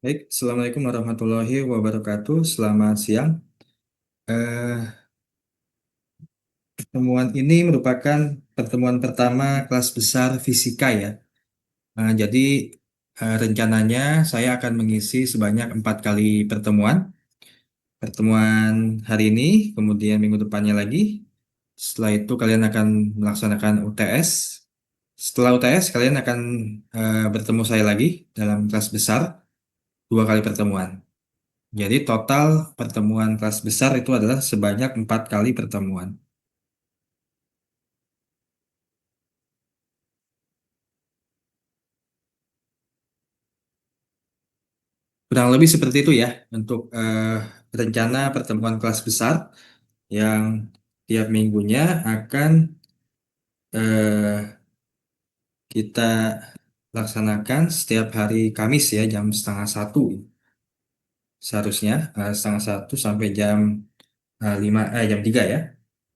Baik, Assalamualaikum warahmatullahi wabarakatuh. Selamat siang. Eh, Pertemuan ini merupakan pertemuan pertama kelas besar fisika ya. Jadi rencananya saya akan mengisi sebanyak 4 kali pertemuan. Pertemuan hari ini, kemudian minggu depannya lagi. Setelah itu kalian akan melaksanakan UTS. Setelah UTS kalian akan bertemu saya lagi dalam kelas besar 2 kali pertemuan. Jadi total pertemuan kelas besar itu adalah sebanyak 4 kali pertemuan. Kurang lebih seperti itu ya untuk rencana pertemuan kelas besar yang tiap minggunya akan eh, kita laksanakan setiap hari Kamis ya jam setengah satu seharusnya setengah satu sampai jam 3 ya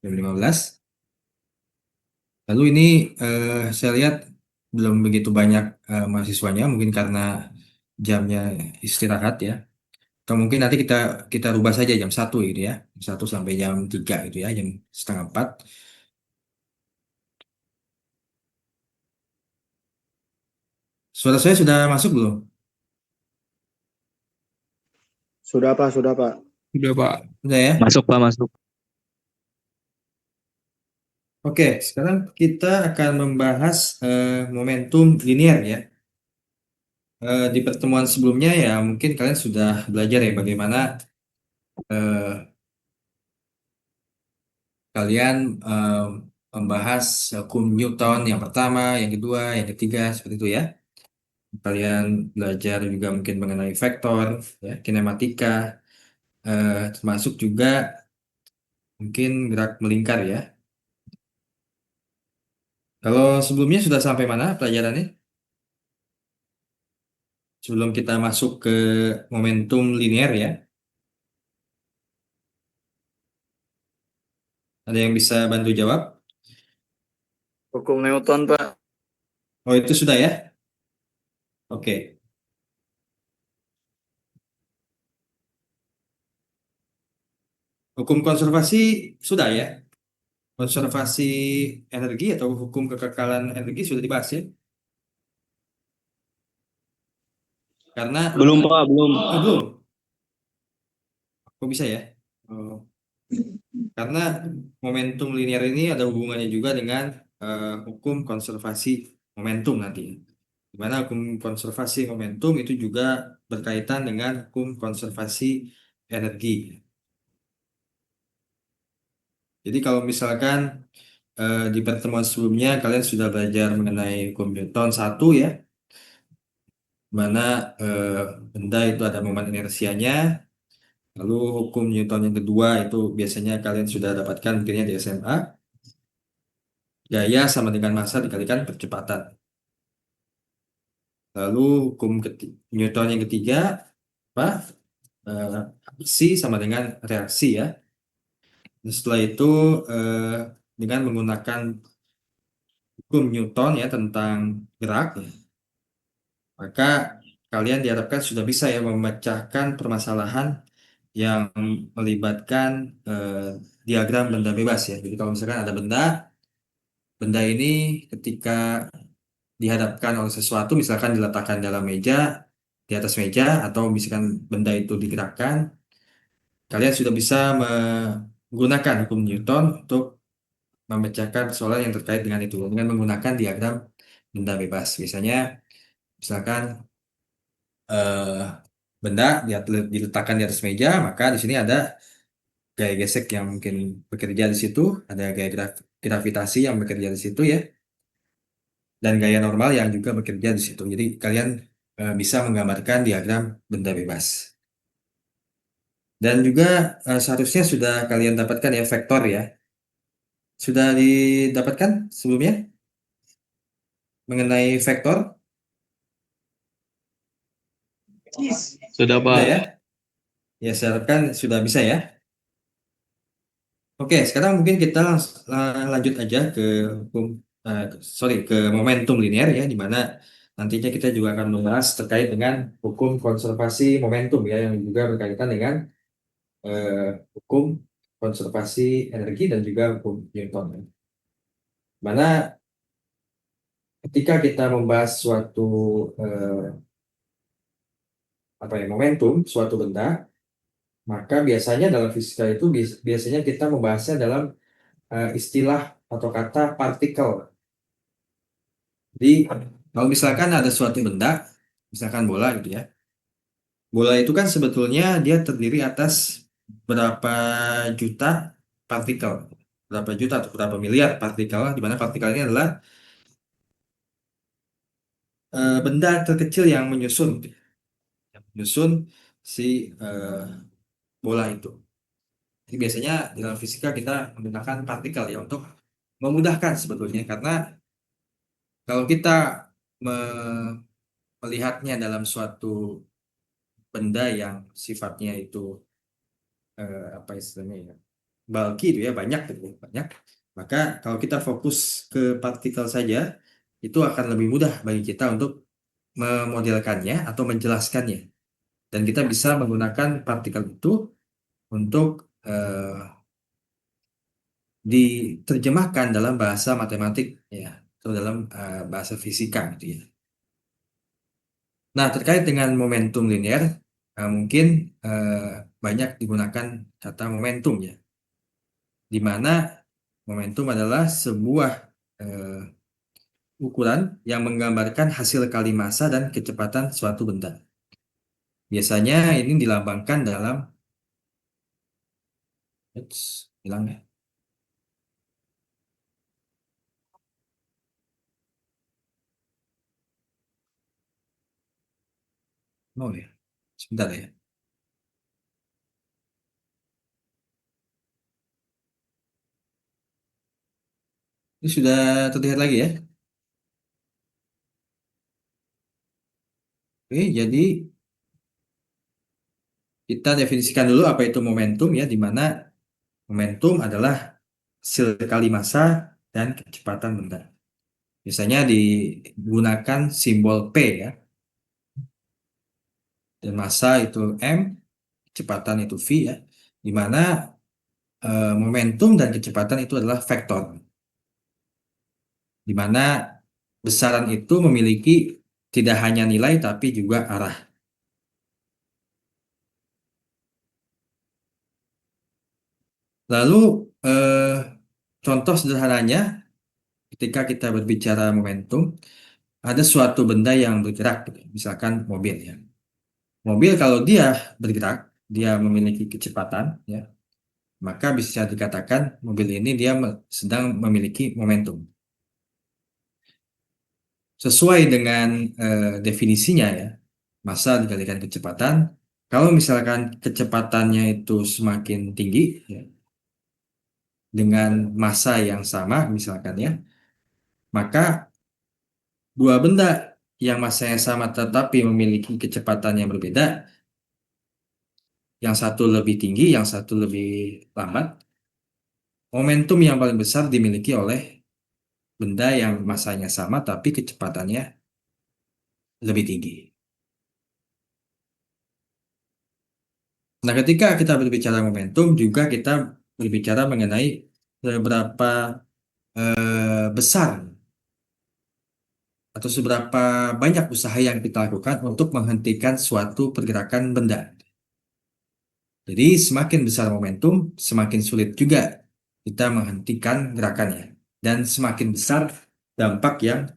jam 15. Lalu ini saya lihat belum begitu banyak mahasiswanya mungkin karena jamnya istirahat ya. Atau mungkin nanti kita kita rubah saja jam 1 gitu ya. Jam 1 sampai jam 3 gitu ya, jam setengah 4. Suara saya sudah masuk belum? Sudah Pak, sudah Pak. Sudah Pak. Sudah ya? Masuk Pak, masuk. Oke, sekarang kita akan membahas momentum linear ya. Di pertemuan sebelumnya ya mungkin kalian sudah belajar ya bagaimana eh, kalian membahas hukum Newton yang pertama, yang kedua, yang ketiga, seperti itu ya. Kalian belajar juga mungkin mengenai vektor, ya, kinematika, termasuk juga mungkin gerak melingkar ya. Kalau sebelumnya sudah sampai mana pelajarannya? Sebelum kita masuk ke momentum linear ya, ada yang bisa bantu jawab? Hukum Newton Pak. Oh itu sudah ya? Oke. Hukum konservasi sudah ya? Konservasi energi atau hukum kekekalan energi sudah dibahas ya? Karena, Belum Pak, belum. oh belum, kok bisa ya? Oh, karena momentum linear ini ada hubungannya juga dengan hukum konservasi momentum nanti. Di mana hukum konservasi momentum itu juga berkaitan dengan hukum konservasi energi. Jadi kalau misalkan di pertemuan sebelumnya kalian sudah belajar mengenai hukum Newton 1 ya, di mana eh, benda itu ada momen inersianya. Lalu hukum Newton yang kedua itu biasanya kalian sudah dapatkan mungkinnya di SMA. Gaya sama dengan massa dikalikan percepatan. Lalu hukum Newton yang ketiga apa? Eh, Aksi sama dengan reaksi ya. Dan setelah itu eh, dengan menggunakan hukum Newton ya tentang gerak, ya, maka kalian diharapkan sudah bisa ya memecahkan permasalahan yang melibatkan diagram benda bebas ya. Jadi kalau misalkan ada benda, benda ini ketika dihadapkan oleh sesuatu, misalkan diletakkan dalam meja, di atas meja, atau misalkan benda itu digerakkan, kalian sudah bisa menggunakan hukum Newton untuk memecahkan persoalan yang terkait dengan itu dengan menggunakan diagram benda bebas. Biasanya, misalkan eh, benda diletakkan di atas meja, maka di sini ada gaya gesek yang mungkin bekerja di situ, ada gaya gravitasi yang bekerja di situ ya, dan gaya normal yang juga bekerja di situ. Jadi kalian bisa menggambarkan diagram benda bebas. Dan juga seharusnya sudah kalian dapatkan ya vektor ya. Sudah didapatkan sebelumnya mengenai vektor? Sudah Sudah Pak. ya? Ya, saya harapkan sudah bisa ya. Oke, sekarang mungkin kita lanjut aja ke hukum, sorry, ke momentum linear ya, di mana nantinya kita juga akan membahas terkait dengan hukum konservasi momentum ya, yang juga berkaitan dengan hukum konservasi energi dan juga hukum Newton. Mana ketika kita membahas suatu momentum suatu benda, maka biasanya dalam fisika itu biasanya kita membahasnya dalam istilah atau kata partikel. Jadi kalau misalkan ada suatu benda, misalkan bola gitu ya. Bola itu kan sebetulnya dia terdiri atas berapa juta partikel, berapa juta atau berapa miliar partikel, di mana partikel ini adalah benda terkecil yang menyusun gitu ya. Yang menyusun si bola itu. Jadi biasanya dalam fisika kita menggunakan partikel ya untuk memudahkan sebetulnya, karena kalau kita melihatnya dalam suatu benda yang sifatnya itu apa istilahnya ya, bulky itu ya, banyak gitu ya, banyak, maka kalau kita fokus ke partikel saja itu akan lebih mudah bagi kita untuk memodelkannya atau menjelaskannya, dan kita bisa menggunakan partikel itu untuk diterjemahkan dalam bahasa matematik ya, atau dalam bahasa fisika gitu ya. Nah, terkait dengan momentum linear, mungkin banyak digunakan kata momentum ya, di mana momentum adalah sebuah ukuran yang menggambarkan hasil kali massa dan kecepatan suatu benda. Biasanya ini dilambangkan dalam hilang ya. Oh ya, sebentar ya. Ini sudah terlihat lagi ya. Oke, jadi kita definisikan dulu apa itu momentum ya, di mana momentum adalah hasil kali massa dan kecepatan benda. Biasanya digunakan simbol P ya, dan massa itu M, kecepatan itu V ya, di mana momentum dan kecepatan itu adalah vektor, di mana besaran itu memiliki tidak hanya nilai tapi juga arah. Lalu contoh sederhananya ketika kita berbicara momentum, ada suatu benda yang bergerak, gitu. Misalkan mobil ya. Mobil kalau dia bergerak, dia memiliki kecepatan ya, maka bisa dikatakan mobil ini dia sedang memiliki momentum. Sesuai dengan definisinya ya, massa dikalikan kecepatan. Kalau misalkan kecepatannya itu semakin tinggi ya, dengan massa yang sama misalkan ya, maka dua benda yang massanya sama tetapi memiliki kecepatan yang berbeda, yang satu lebih tinggi, yang satu lebih lambat, momentum yang paling besar dimiliki oleh benda yang massanya sama tapi kecepatannya lebih tinggi. Nah, ketika kita berbicara momentum, juga kita berbicara mengenai seberapa besar atau seberapa banyak usaha yang kita lakukan untuk menghentikan suatu pergerakan benda. Jadi, semakin besar momentum, semakin sulit juga kita menghentikan gerakannya. Dan semakin besar dampak yang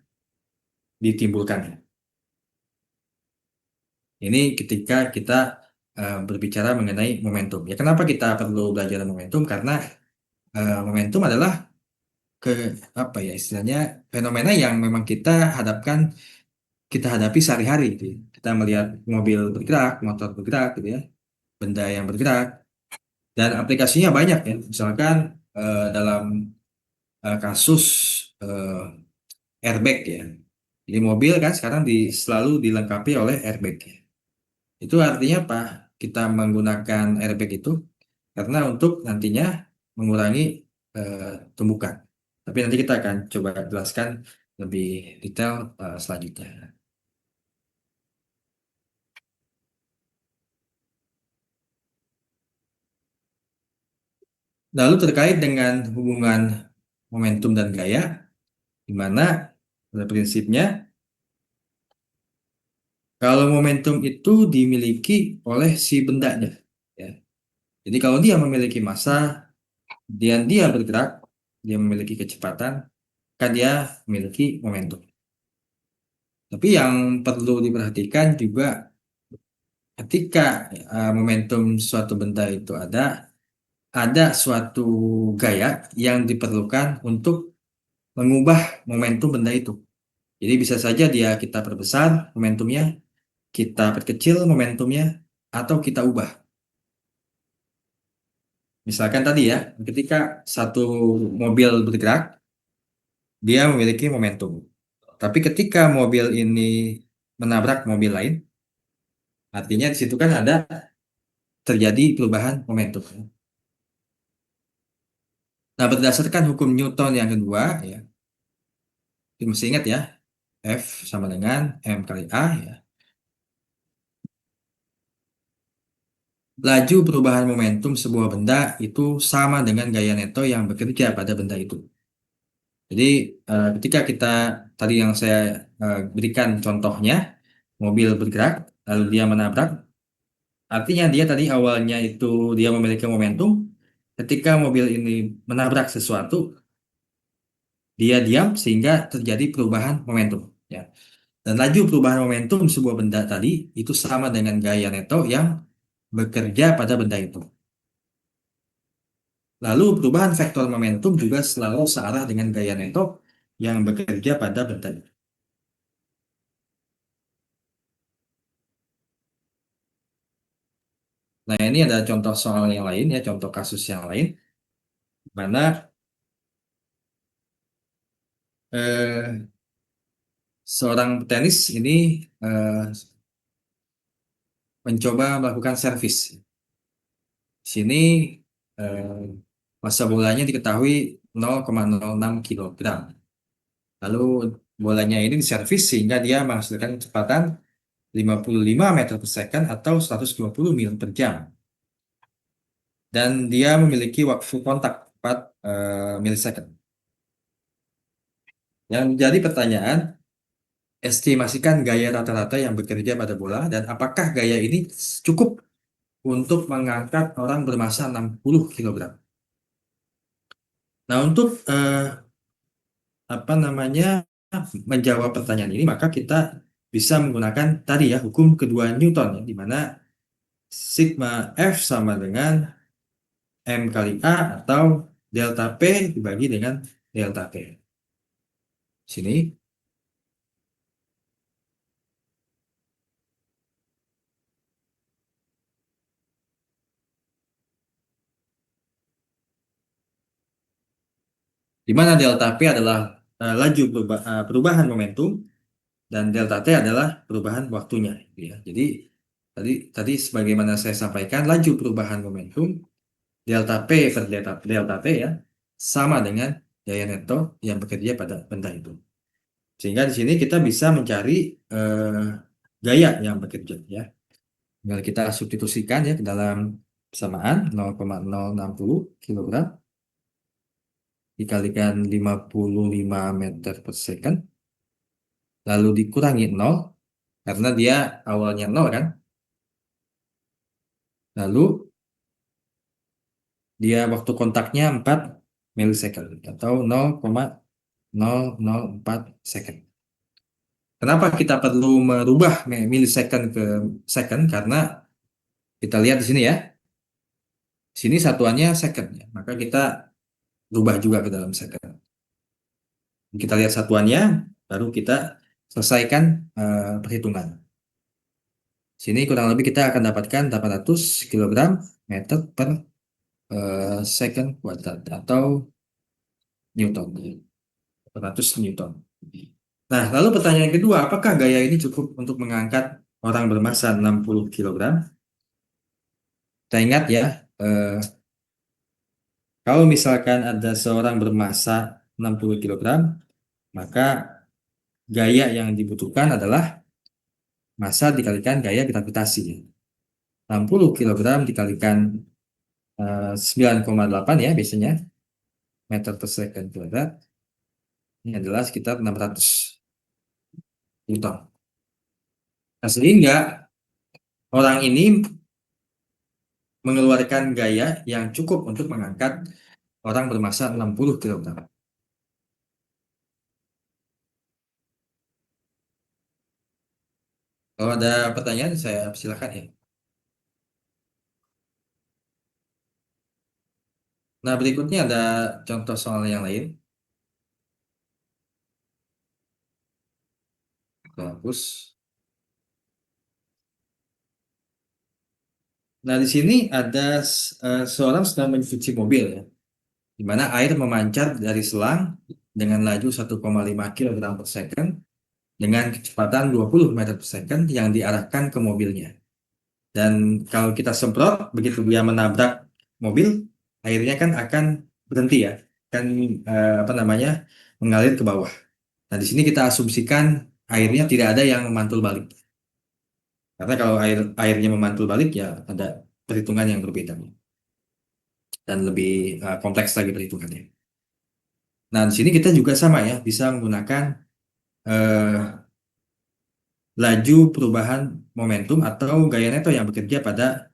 ditimbulkannya. Ini ketika kita berbicara mengenai momentum. Ya, kenapa kita perlu belajar momentum? Karena momentum adalah apa ya istilahnya, fenomena yang memang kita hadapi sehari-hari gitu ya. Kita melihat mobil bergerak, motor bergerak gitu ya, benda yang bergerak, dan aplikasinya banyak ya. Misalkan dalam kasus airbag ya. Jadi mobil kan sekarang selalu dilengkapi oleh airbag ya. Itu artinya apa? Kita menggunakan airbag itu karena untuk nantinya mengurangi eh, tumbukan. Tapi nanti kita akan coba jelaskan lebih detail selanjutnya. Lalu terkait dengan hubungan momentum dan gaya, di mana pada prinsipnya kalau momentum itu dimiliki oleh si bendanya, ya. Jadi kalau dia memiliki massa, dia bergerak, dia memiliki kecepatan, maka dia memiliki momentum. Tapi yang perlu diperhatikan juga ketika momentum suatu benda itu ada suatu gaya yang diperlukan untuk mengubah momentum benda itu. Jadi bisa saja kita perbesar momentumnya, kita perkecil momentumnya, atau kita ubah. Misalkan tadi ya, ketika satu mobil bergerak, dia memiliki momentum. Tapi ketika mobil ini menabrak mobil lain, artinya di situ kan terjadi perubahan momentum. Nah, berdasarkan hukum Newton yang kedua, ya, mesti ingat ya, F sama dengan M kali A, ya. Laju perubahan momentum sebuah benda itu sama dengan gaya neto yang bekerja pada benda itu. Jadi ketika kita tadi yang saya berikan contohnya, mobil bergerak, lalu dia menabrak, artinya dia tadi awalnya itu dia memiliki momentum, ketika mobil ini menabrak sesuatu, dia diam sehingga terjadi perubahan momentum. Ya. Dan laju perubahan momentum sebuah benda tadi itu sama dengan gaya neto yang bekerja pada benda itu. Lalu perubahan vektor momentum juga selalu searah dengan gaya neto yang bekerja pada benda itu. Nah, ini ada contoh soal yang lain ya, contoh kasus yang lain, mana eh, seorang petenis ini eh, mencoba melakukan servis. Di sini eh, massa bolanya diketahui 0,06 kilogram. Lalu bolanya ini diservis sehingga dia menghasilkan kecepatan 55 meter per second atau 120 mil per jam. Dan dia memiliki waktu kontak 4 milisecond. Yang menjadi pertanyaan, estimasikan gaya rata-rata yang bekerja pada bola dan apakah gaya ini cukup untuk mengangkat orang bermassa 60 kilogram. Nah, untuk apa namanya menjawab pertanyaan ini, maka kita bisa menggunakan tadi ya hukum kedua Newton ya, di mana sigma F sama dengan M kali A atau delta P dibagi dengan delta T. Sini, di mana delta P adalah laju perubahan momentum dan delta T adalah perubahan waktunya. Ya. Jadi tadi sebagaimana saya sampaikan, laju perubahan momentum delta P per delta T ya sama dengan gaya neto yang bekerja pada benda itu. Sehingga di sini kita bisa mencari gaya yang bekerja ya. Tinggal kita substitusikan ya ke dalam persamaan 0,060 kilogram dikalikan 55 meter per second lalu dikurangi 0 karena dia awalnya 0 kan. Lalu dia waktu kontaknya 4 milisecond atau 0,004 second. Kenapa kita perlu merubah milisecond ke second? Karena kita lihat di sini ya. Di sini satuannya second ya. Maka kita rubah juga ke dalam second. Kita lihat satuannya, baru kita selesaikan perhitungan. Sini kurang lebih kita akan dapatkan 800 kilogram meter per second kuadrat atau Newton. 800 Newton. Nah, lalu pertanyaan kedua, apakah gaya ini cukup untuk mengangkat orang bermassa 60 kilogram? Kita ingat ya, kalau misalkan ada seorang bermassa 60 kilogram, maka gaya yang dibutuhkan adalah massa dikalikan gaya gravitasi. 60 kilogram dikalikan 9,8 ya biasanya meter per second kuadrat. Ini adalah sekitar 600 Newton. Nah, sehingga orang ini mengeluarkan gaya yang cukup untuk mengangkat orang bermasa 60 kg. Kalau ada pertanyaan, saya silakan ya. Nah, berikutnya ada contoh soal yang lain. Bagus. Nah, di sini ada seorang sedang mencuci mobil ya, di mana air memancar dari selang dengan laju 1,5 kg per second dengan kecepatan 20 meter per second yang diarahkan ke mobilnya. Dan kalau kita semprot, begitu dia menabrak mobil, airnya kan akan berhenti ya, kan apa namanya mengalir ke bawah. Nah, di sini kita asumsikan airnya tidak ada yang memantul balik. Karena kalau airnya memantul balik ya ada perhitungan yang berbeda dan lebih kompleks lagi perhitungannya. Nah, di sini kita juga sama ya, bisa menggunakan eh, laju perubahan momentum atau gaya neto yang bekerja pada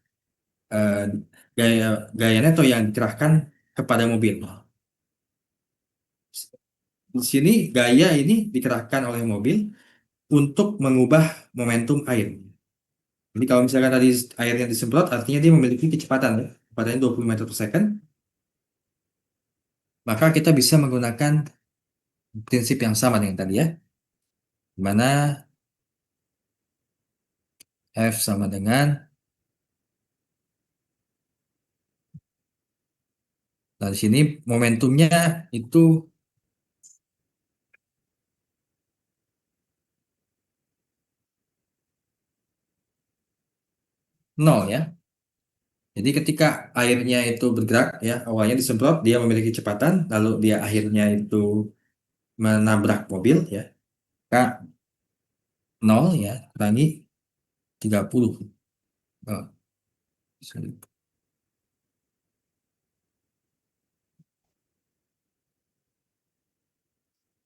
eh, gaya gaya neto yang dikerahkan kepada mobil. Di sini gaya ini dikerahkan oleh mobil untuk mengubah momentum air. Jadi kalau misalkan tadi airnya disemprot, artinya dia memiliki kecepatan ya, kecepatannya 20 meter per second, maka kita bisa menggunakan prinsip yang sama dengan tadi ya, di mana F sama dengan, nah di sini momentumnya itu 0 ya. Jadi ketika airnya itu bergerak ya, awalnya disemprot, dia memiliki kecepatan, lalu dia akhirnya itu menabrak mobil ya, maka 0 ya, kurangi 30. Oh, sorry.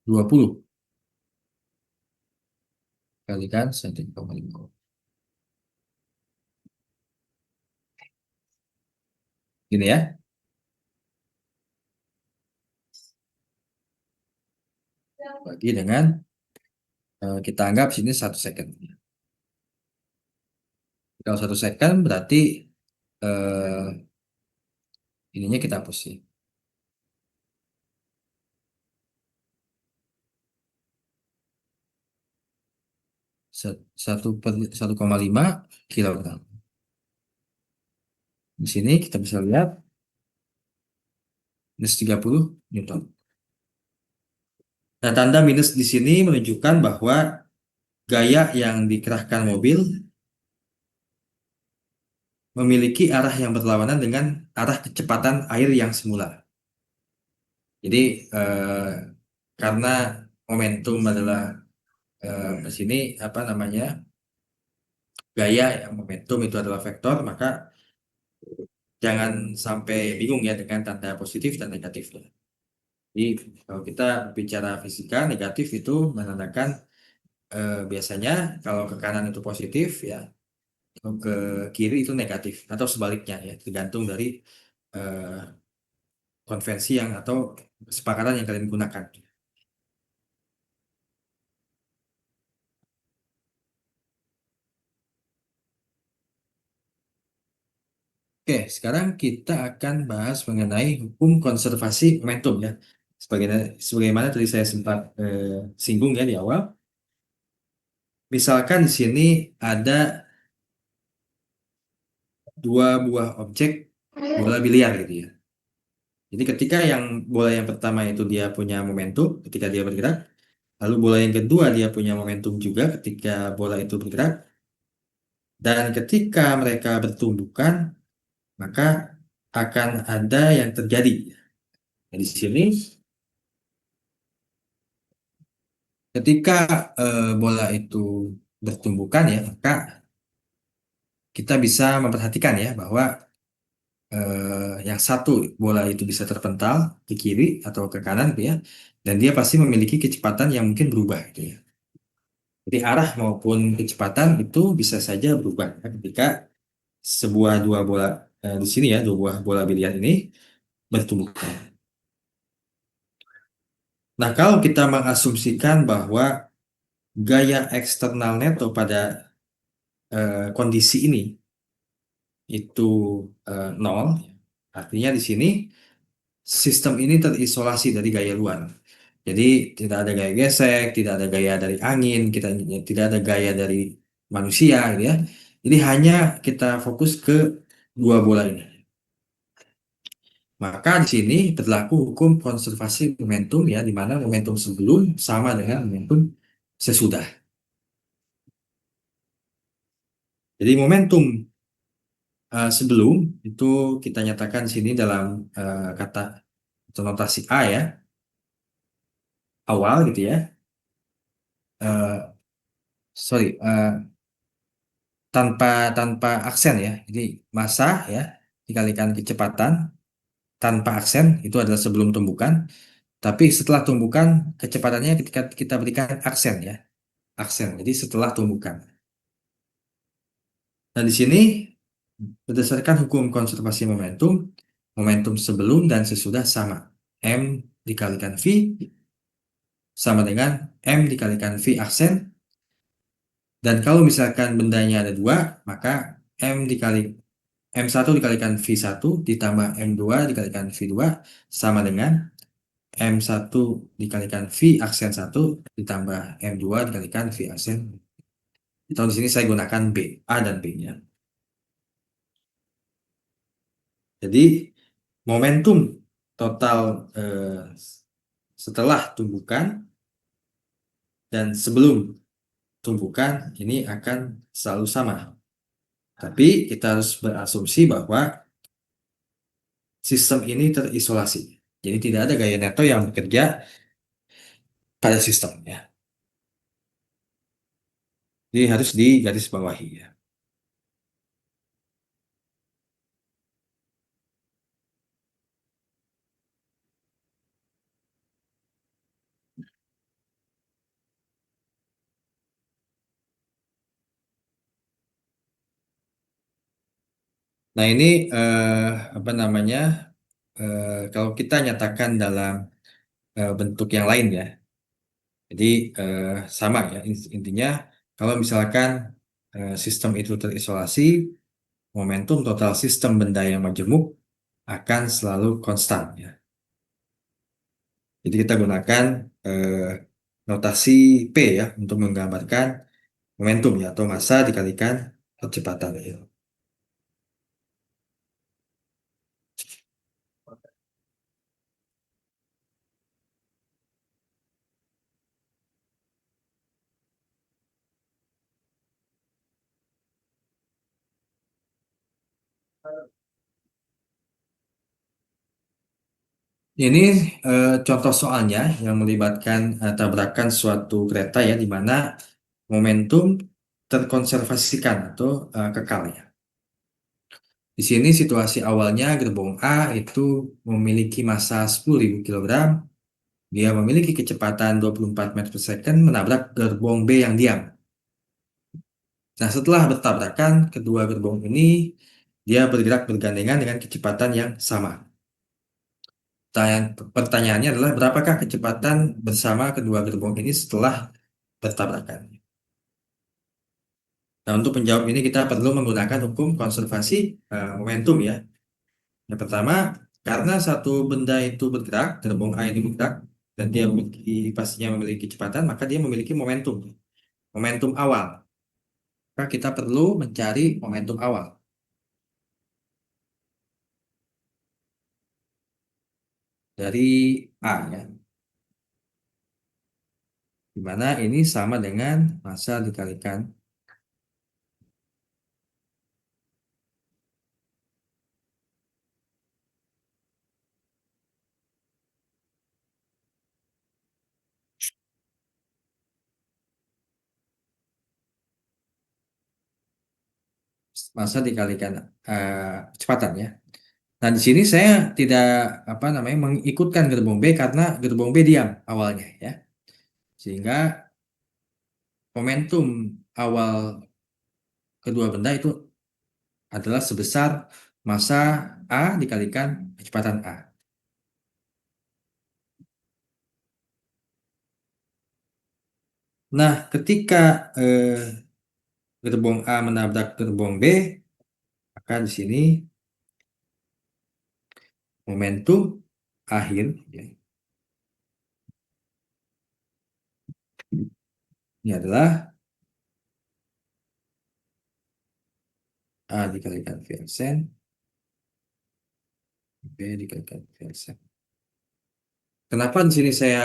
20 kalikan 1,5. Gini ya. Bagi dengan kita anggap sini 1 second. Kalau 1 second berarti eh, ininya kita hapus sih. 1,5 kilogram. Di sini kita bisa lihat minus 30 Newton. Nah, tanda minus di sini menunjukkan bahwa gaya yang dikerahkan mobil memiliki arah yang berlawanan dengan arah kecepatan air yang semula. Jadi karena momentum adalah di sini apa namanya gaya ya, momentum itu adalah vektor, maka jangan sampai bingung ya dengan tanda positif dan negatifnya. Jadi kalau kita bicara fisika, negatif itu menandakan biasanya kalau ke kanan itu positif ya, kalau ke kiri itu negatif atau sebaliknya ya, tergantung dari eh, konvensi yang atau kesepakatan yang kalian gunakan. Oke, sekarang kita akan bahas mengenai hukum konservasi momentum ya. Sebagaimana tadi saya sempat singgung ya di awal. Misalkan di sini ada dua buah objek bola biliar gitu ya. Jadi ketika yang bola yang pertama itu dia punya momentum ketika dia bergerak, lalu bola yang kedua dia punya momentum juga ketika bola itu bergerak, dan ketika mereka bertumbukan, maka akan ada yang terjadi. Nah, di sini ketika bola itu bertumbukan ya, maka kita bisa memperhatikan ya bahwa yang satu bola itu bisa terpental ke kiri atau ke kanan gitu ya, dan dia pasti memiliki kecepatan yang mungkin berubah gitu ya. Jadi arah maupun kecepatan itu bisa saja berubah ya, ketika dua bola di sini ya, dua buah bola biliar ini bertumbukan. Nah, kalau kita mengasumsikan bahwa gaya eksternal neto pada kondisi ini itu nol, artinya di sini sistem ini terisolasi dari gaya luar. Jadi tidak ada gaya gesek, tidak ada gaya dari angin, tidak ada gaya dari manusia, gitu ya. Jadi hanya kita fokus ke dua bola ini. Maka di sini berlaku hukum konservasi momentum ya, di mana momentum sebelum sama dengan momentum sesudah. Jadi momentum sebelum itu kita nyatakan di sini dalam kata atau notasi A ya, awal gitu ya. Sorry, tanpa tanpa aksen ya. Jadi massa ya dikalikan kecepatan tanpa aksen itu adalah sebelum tumbukan. Tapi setelah tumbukan kecepatannya ketika kita berikan aksen ya, aksen. Jadi setelah tumbukan. Nah di sini berdasarkan hukum konservasi momentum, momentum sebelum dan sesudah sama. M dikalikan V sama dengan M dikalikan V aksen. Dan kalau misalkan bendanya ada dua, maka M1 dikalikan V1 ditambah M2 dikalikan V2 sama dengan M1 dikalikan V aksen 1 ditambah M2 dikalikan V aksen. Atau di sini saya gunakan B, A dan B-nya. Jadi momentum total setelah tumbukan dan sebelum tumbukan ini akan selalu sama. Tapi kita harus berasumsi bahwa sistem ini terisolasi. Jadi tidak ada gaya neto yang bekerja pada sistemnya. Jadi harus digarisbawahi ya. Nah ini apa namanya? Kalau kita nyatakan dalam bentuk yang lain ya. Jadi eh, sama ya intinya kalau misalkan sistem itu terisolasi, momentum total sistem benda yang majemuk akan selalu konstan ya. Jadi kita gunakan eh, notasi P ya untuk menggambarkan momentum ya atau massa dikalikan kecepatan ya. Ini contoh soalnya yang melibatkan tabrakan suatu kereta ya, di mana momentum terkonservasikan atau kekal ya. Di sini situasi awalnya gerbong A itu memiliki massa 10.000 kilogram, dia memiliki kecepatan 24 meter per second menabrak gerbong B yang diam. Nah, setelah bertabrakan, kedua gerbong ini dia bergerak bergandengan dengan kecepatan yang sama. Pertanyaannya adalah berapakah kecepatan bersama kedua gerbong ini setelah bertabrakan? Nah, untuk menjawab ini kita perlu menggunakan hukum konservasi momentum ya. Yang pertama, karena satu benda itu bergerak, gerbong A ini bergerak, dan dia pastinya memiliki kecepatan, maka dia memiliki momentum. Momentum awal. Maka kita perlu mencari momentum awal dari A ya. Di mana ini sama dengan massa dikalikan massa dikalikan kecepatan ya. Nah, di sini saya tidak apa namanya mengikutkan gerbong B karena gerbong B diam awalnya ya. Sehingga momentum awal kedua benda itu adalah sebesar massa A dikalikan kecepatan A. Nah, ketika gerbong A menabrak gerbong B, maka di sini momentum akhir ya, ini adalah A dikalikan V aksen, B dikalikan V aksen. Kenapa di sini saya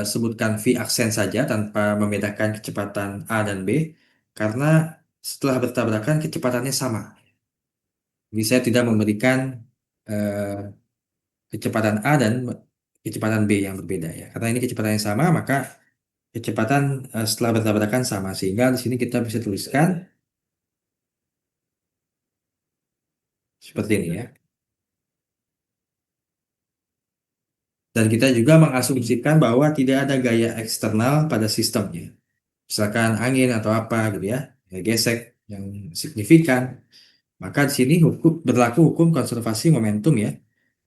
sebutkan V aksen saja tanpa membedakan kecepatan A dan B? Karena setelah bertabrakan kecepatannya sama. Jadi saya tidak memberikan eh, kecepatan A dan kecepatan B yang berbeda ya. Karena ini kecepatan yang sama, maka kecepatan setelah bertabrakan sama. Sehingga di sini kita bisa tuliskan seperti ini ya. Dan kita juga mengasumsikan bahwa tidak ada gaya eksternal pada sistemnya. Misalkan angin atau apa gitu ya, gesek yang signifikan. Maka di sini berlaku hukum konservasi momentum ya,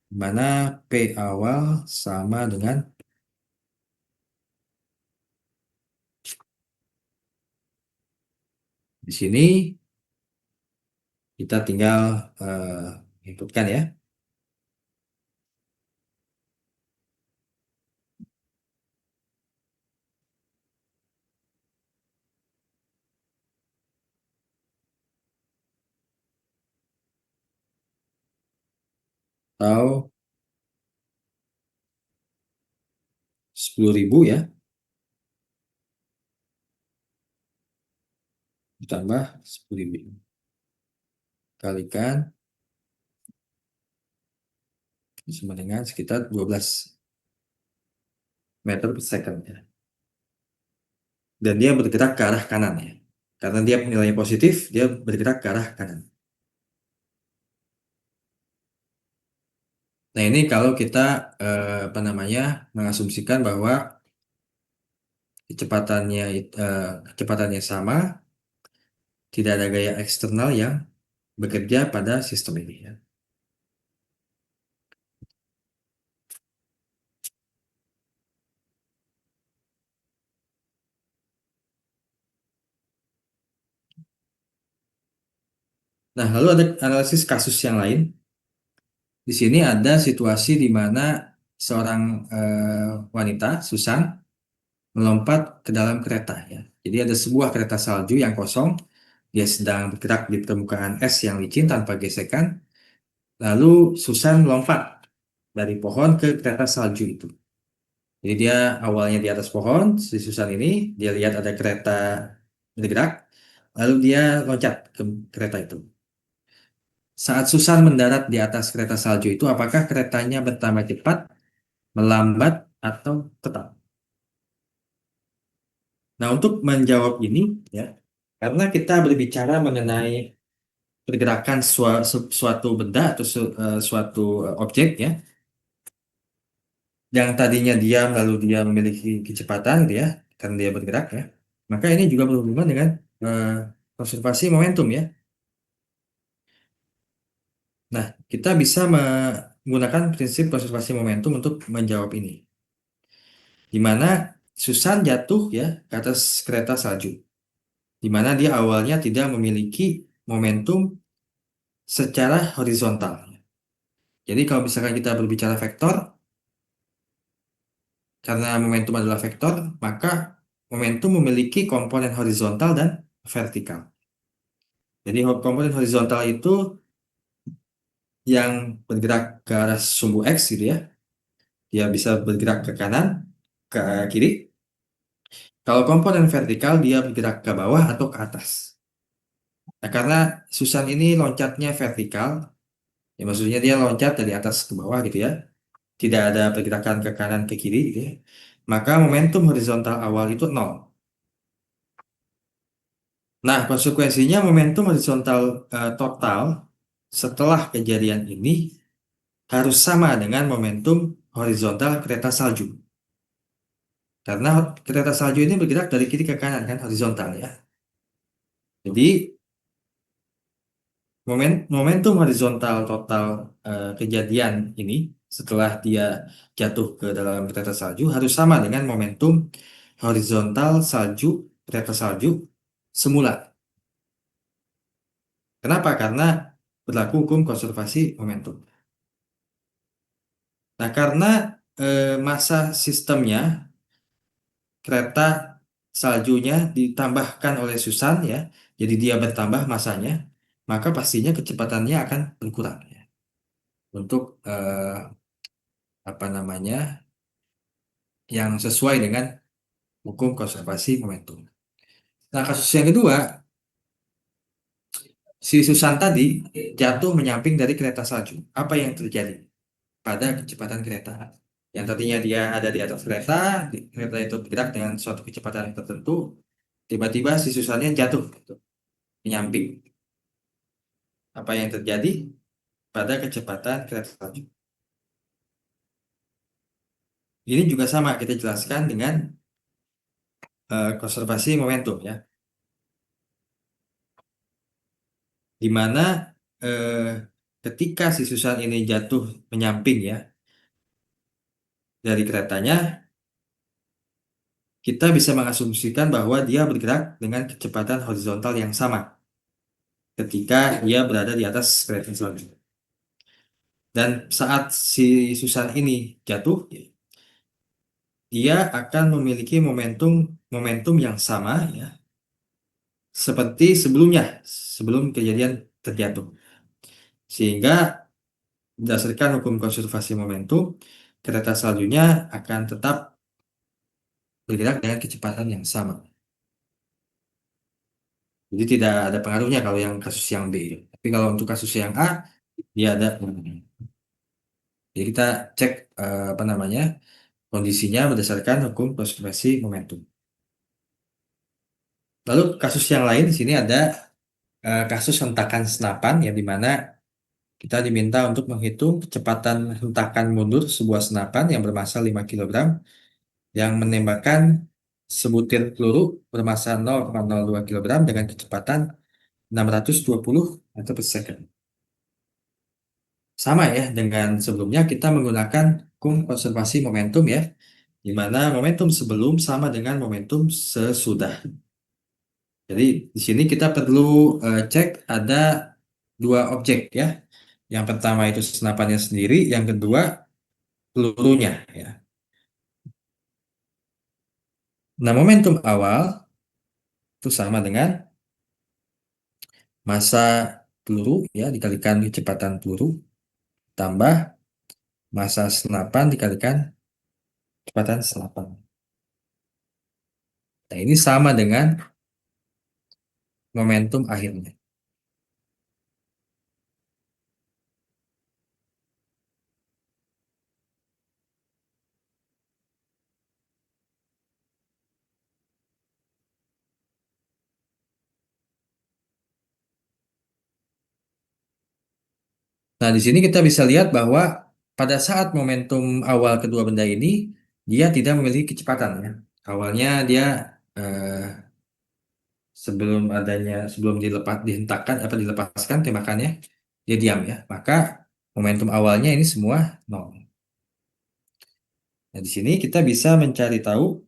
di mana P awal sama dengan di sini kita tinggal inputkan ya. Atau 10.000 ya, ditambah 10.000 kalikan sama dengan sekitar 12 meter per second ya. Dan dia bergerak ke arah kanan ya. Karena dia nilainya positif, dia bergerak ke arah kanan. Nah, ini kalau kita apa namanya mengasumsikan bahwa kecepatannya sama, tidak ada gaya eksternal yang bekerja pada sistem ini ya. Nah, lalu ada analisis kasus yang lain. Di sini ada situasi di mana seorang wanita, Susan, melompat ke dalam kereta ya. Jadi ada sebuah kereta salju yang kosong, dia sedang bergerak di permukaan es yang licin tanpa gesekan. Lalu Susan melompat dari pohon ke kereta salju itu. Jadi dia awalnya di atas pohon, si Susan ini, dia lihat ada kereta bergerak, lalu dia loncat ke kereta itu. Saat Susan mendarat di atas kereta salju itu, apakah keretanya bertambah cepat, melambat, atau tetap? Nah, untuk menjawab ini, ya, karena kita berbicara mengenai pergerakan suatu benda atau suatu objek, ya, yang tadinya diam lalu dia memiliki kecepatan, gitu ya, karena dia bergerak, ya, maka ini juga berhubungan dengan eh, konservasi momentum, ya. Nah, kita bisa menggunakan prinsip konservasi momentum untuk menjawab ini, di mana Susan jatuh ya ke atas kereta salju, di mana dia awalnya tidak memiliki momentum secara horizontal. Jadi kalau misalkan kita berbicara vektor, karena momentum adalah vektor, maka momentum memiliki komponen horizontal dan vertikal. Jadi komponen horizontal itu yang bergerak ke arah sumbu X gitu ya. Dia bisa bergerak ke kanan, ke kiri. Kalau komponen vertikal dia bergerak ke bawah atau ke atas. Nah, karena Susan ini loncatnya vertikal, ya maksudnya dia loncat dari atas ke bawah gitu ya. Tidak ada pergerakan ke kanan ke kiri gitu ya. Maka momentum horizontal awal itu nol. Nah, konsekuensinya momentum horizontal total setelah kejadian ini harus sama dengan momentum horizontal kereta salju. Karena kereta salju ini bergerak dari kiri ke kanan kan, horizontal ya. Jadi momentum horizontal total kejadian ini setelah dia jatuh ke dalam kereta salju harus sama dengan momentum horizontal salju kereta salju semula. Kenapa? Karena berlaku hukum konservasi momentum. Nah, karena massa sistemnya kereta saljunya ditambahkan oleh Susan ya, jadi dia bertambah masanya, maka pastinya kecepatannya akan berkurang ya. Untuk apa namanya yang sesuai dengan hukum konservasi momentum. Nah, kasus yang kedua, si Susan tadi jatuh menyamping dari kereta salju. Apa yang terjadi pada kecepatan kereta? Yang tadinya dia ada di atas kereta, kereta itu bergerak dengan suatu kecepatan tertentu, tiba-tiba si Susannya jatuh gitu, menyamping. Apa yang terjadi pada kecepatan kereta salju? Ini juga sama kita jelaskan dengan konservasi momentum ya, di mana eh, ketika si Susan ini jatuh menyamping ya dari keretanya, kita bisa mengasumsikan bahwa dia bergerak dengan kecepatan horizontal yang sama ketika dia berada di atas kereta salju. Dan saat si Susan ini jatuh, dia akan memiliki momentum momentum yang sama ya, seperti sebelumnya, sebelum kejadian terjatuh. Sehingga berdasarkan hukum konservasi momentum, kereta saljunya akan tetap bergerak dengan kecepatan yang sama. Jadi tidak ada pengaruhnya kalau yang kasus yang B. Tapi kalau untuk kasus yang A, dia ada. Jadi kita cek apa namanya kondisinya berdasarkan hukum konservasi momentum. Lalu kasus yang lain di sini ada kasus hentakan senapan yang dimana kita diminta untuk menghitung kecepatan hentakan mundur sebuah senapan yang bermassa 5 kg yang menembakkan sebutir peluru bermassa 0,02 kg dengan kecepatan 620 meter per second. Sama ya dengan sebelumnya kita menggunakan hukum konservasi momentum ya, di mana momentum sebelum sama dengan momentum sesudah. Jadi di sini kita perlu cek ada dua objek ya. Yang pertama itu senapannya sendiri, yang kedua pelurunya ya. Nah, momentum awal itu sama dengan massa peluru ya dikalikan kecepatan peluru tambah massa senapan dikalikan kecepatan senapan. Nah, ini sama dengan momentum akhirnya. Nah, di sini kita bisa lihat bahwa pada saat momentum awal kedua benda ini, dia tidak memiliki kecepatan ya. Awalnya dia eh, sebelum dihentakkan apa dilepaskan tembakannya, dia diam ya. Maka momentum awalnya ini semua nol. Nah, di sini kita bisa mencari tahu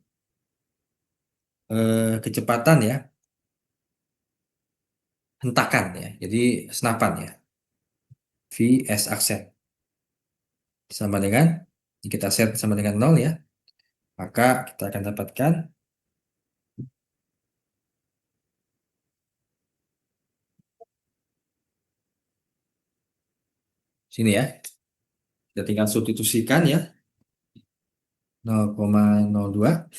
kecepatan ya, hentakan ya. Jadi senapan ya. Vs aksen sama dengan kita set sama dengan nol ya. Maka kita akan dapatkan sini ya. Kita tinggal substitusikan ya. 0,02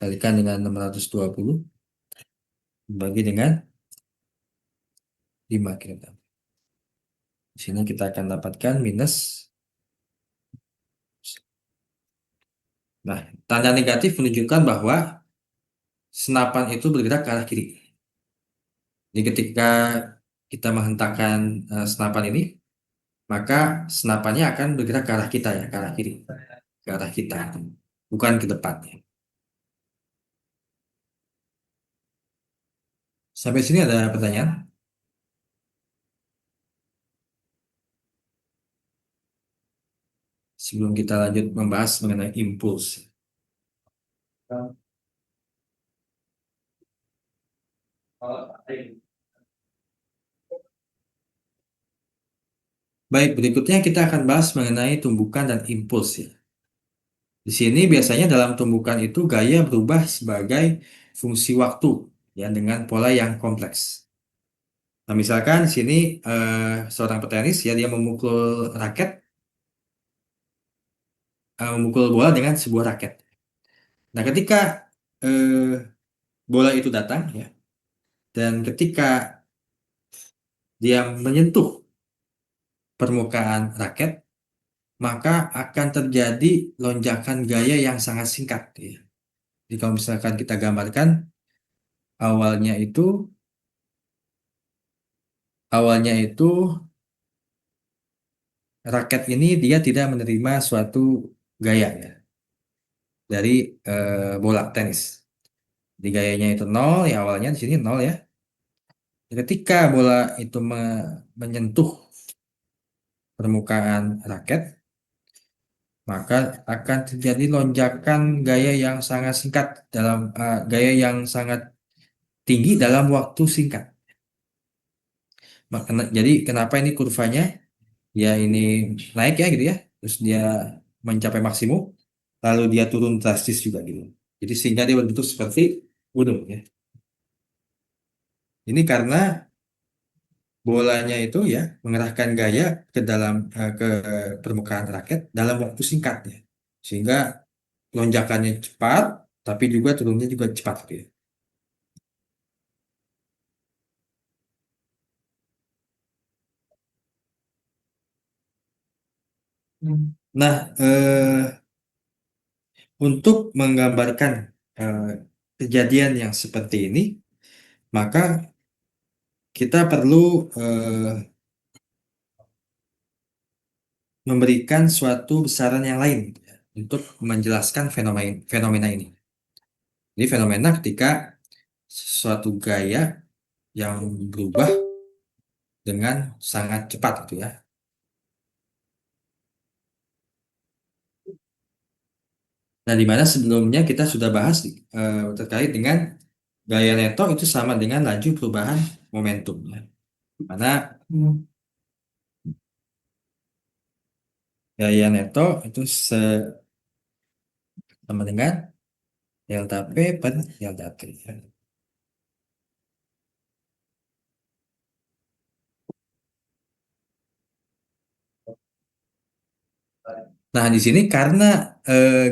kalikan dengan 620 bagi dengan 5 kg. Di sini kita akan dapatkan minus. Nah, tanda negatif menunjukkan bahwa senapan itu bergerak ke arah kiri. Jadi ketika kita menghentakkan senapan ini, maka senapannya akan bergerak ke arah kita ya, ke arah kiri, ke arah kita, bukan ke depan. Sampai sini ada pertanyaan? Sebelum kita lanjut membahas mengenai impuls. Baik, berikutnya kita akan bahas mengenai tumbukan dan impuls ya. Di sini biasanya dalam tumbukan itu gaya berubah sebagai fungsi waktu ya dengan pola yang kompleks. Nah, misalkan di sini seorang petenis ya dia memukul raket, memukul bola dengan sebuah raket. Nah, ketika eh, bola itu datang ya, dan ketika dia menyentuh permukaan raket, maka akan terjadi lonjakan gaya yang sangat singkat ya. Jadi kalau misalkan kita gambarkan awalnya itu awalnya itu raket ini dia tidak menerima suatu gaya ya dari bola tenis. Di gayanya itu nol ya, awalnya di sini nol ya. Ketika bola itu menyentuh permukaan raket, maka akan terjadi lonjakan gaya yang sangat singkat dalam gaya yang sangat tinggi dalam waktu singkat. Jadi kenapa ini kurvanya ya ini naik ya gitu ya, terus dia mencapai maksimum, lalu dia turun drastis juga gitu. Jadi sehingga dia berbentuk seperti gunung ya. Ini karena bolanya itu ya mengerahkan gaya ke dalam ke permukaan raket dalam waktu singkat ya, sehingga lonjakannya cepat, tapi juga turunnya juga cepat gitu ya. Nah, untuk menggambarkan eh, kejadian yang seperti ini, maka kita perlu memberikan suatu besaran yang lain gitu ya, untuk menjelaskan fenomena fenomena ini. Ini fenomena ketika suatu gaya yang berubah dengan sangat cepat gitu ya. Nah, di mana sebelumnya kita sudah bahas terkait dengan gaya neto itu sama dengan laju perubahan momentum ya. Mana gaya neto itu sama dengan delta P per delta T. Nah, di sini karena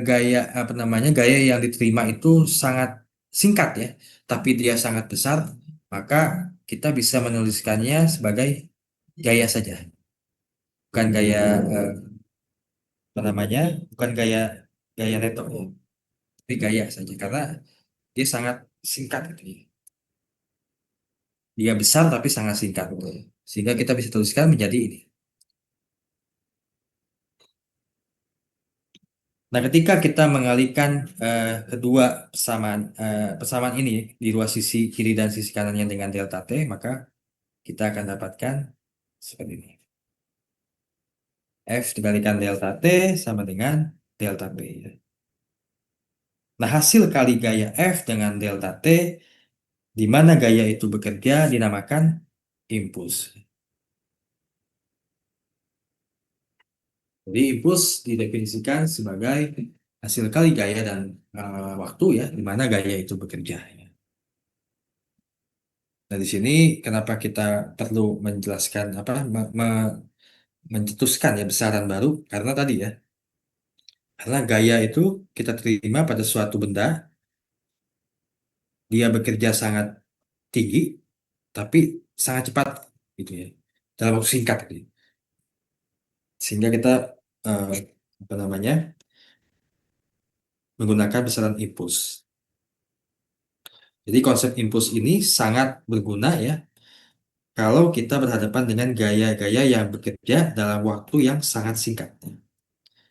gaya apa namanya gaya yang diterima itu sangat singkat ya, tapi dia sangat besar, maka kita bisa menuliskannya sebagai gaya saja, bukan gaya apa namanya, bukan gaya gaya neto ya, tapi gaya saja karena dia sangat singkat gitu ya. Dia besar tapi sangat singkat, sehingga kita bisa tuliskan menjadi ini. Nah, ketika kita mengalihkan kedua persamaan ini di dua sisi kiri dan sisi kanannya dengan delta T, maka kita akan dapatkan seperti ini. F dikalikan delta T sama dengan delta P. Nah, hasil kali gaya F dengan delta T, di mana gaya itu bekerja, dinamakan impuls. Jadi, impuls didefinisikan sebagai hasil kali gaya dan waktu ya, di mana gaya itu bekerja. Nah, di sini kenapa kita perlu menjelaskan apa mencetuskan ya besaran baru karena tadi ya, karena gaya itu kita terima pada suatu benda, dia bekerja sangat tinggi tapi sangat cepat gitu ya, dalam waktu singkat gitu. Sehingga kita eh, apa namanya menggunakan besaran impuls. Jadi konsep impuls ini sangat berguna ya kalau kita berhadapan dengan gaya-gaya yang bekerja dalam waktu yang sangat singkat.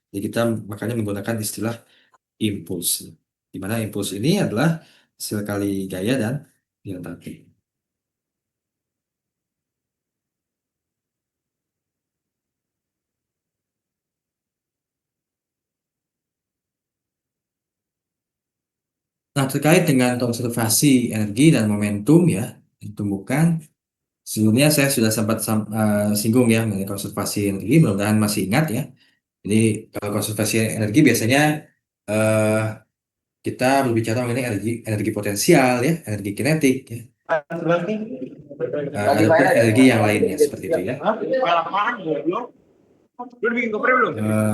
Jadi kita makanya menggunakan istilah impuls, di mana impuls ini adalah hasil kali gaya dan delta T. Nah, terkait dengan konservasi energi dan momentum ya, ditemukan. Sebelumnya saya sudah sempat singgung ya mengenai konservasi energi, mudah-mudahan masih ingat ya. Jadi kalau konservasi energi biasanya eh, kita berbicara mengenai energi potensial ya, energi kinetik ya, ataupun energi yang lainnya seperti itu ya.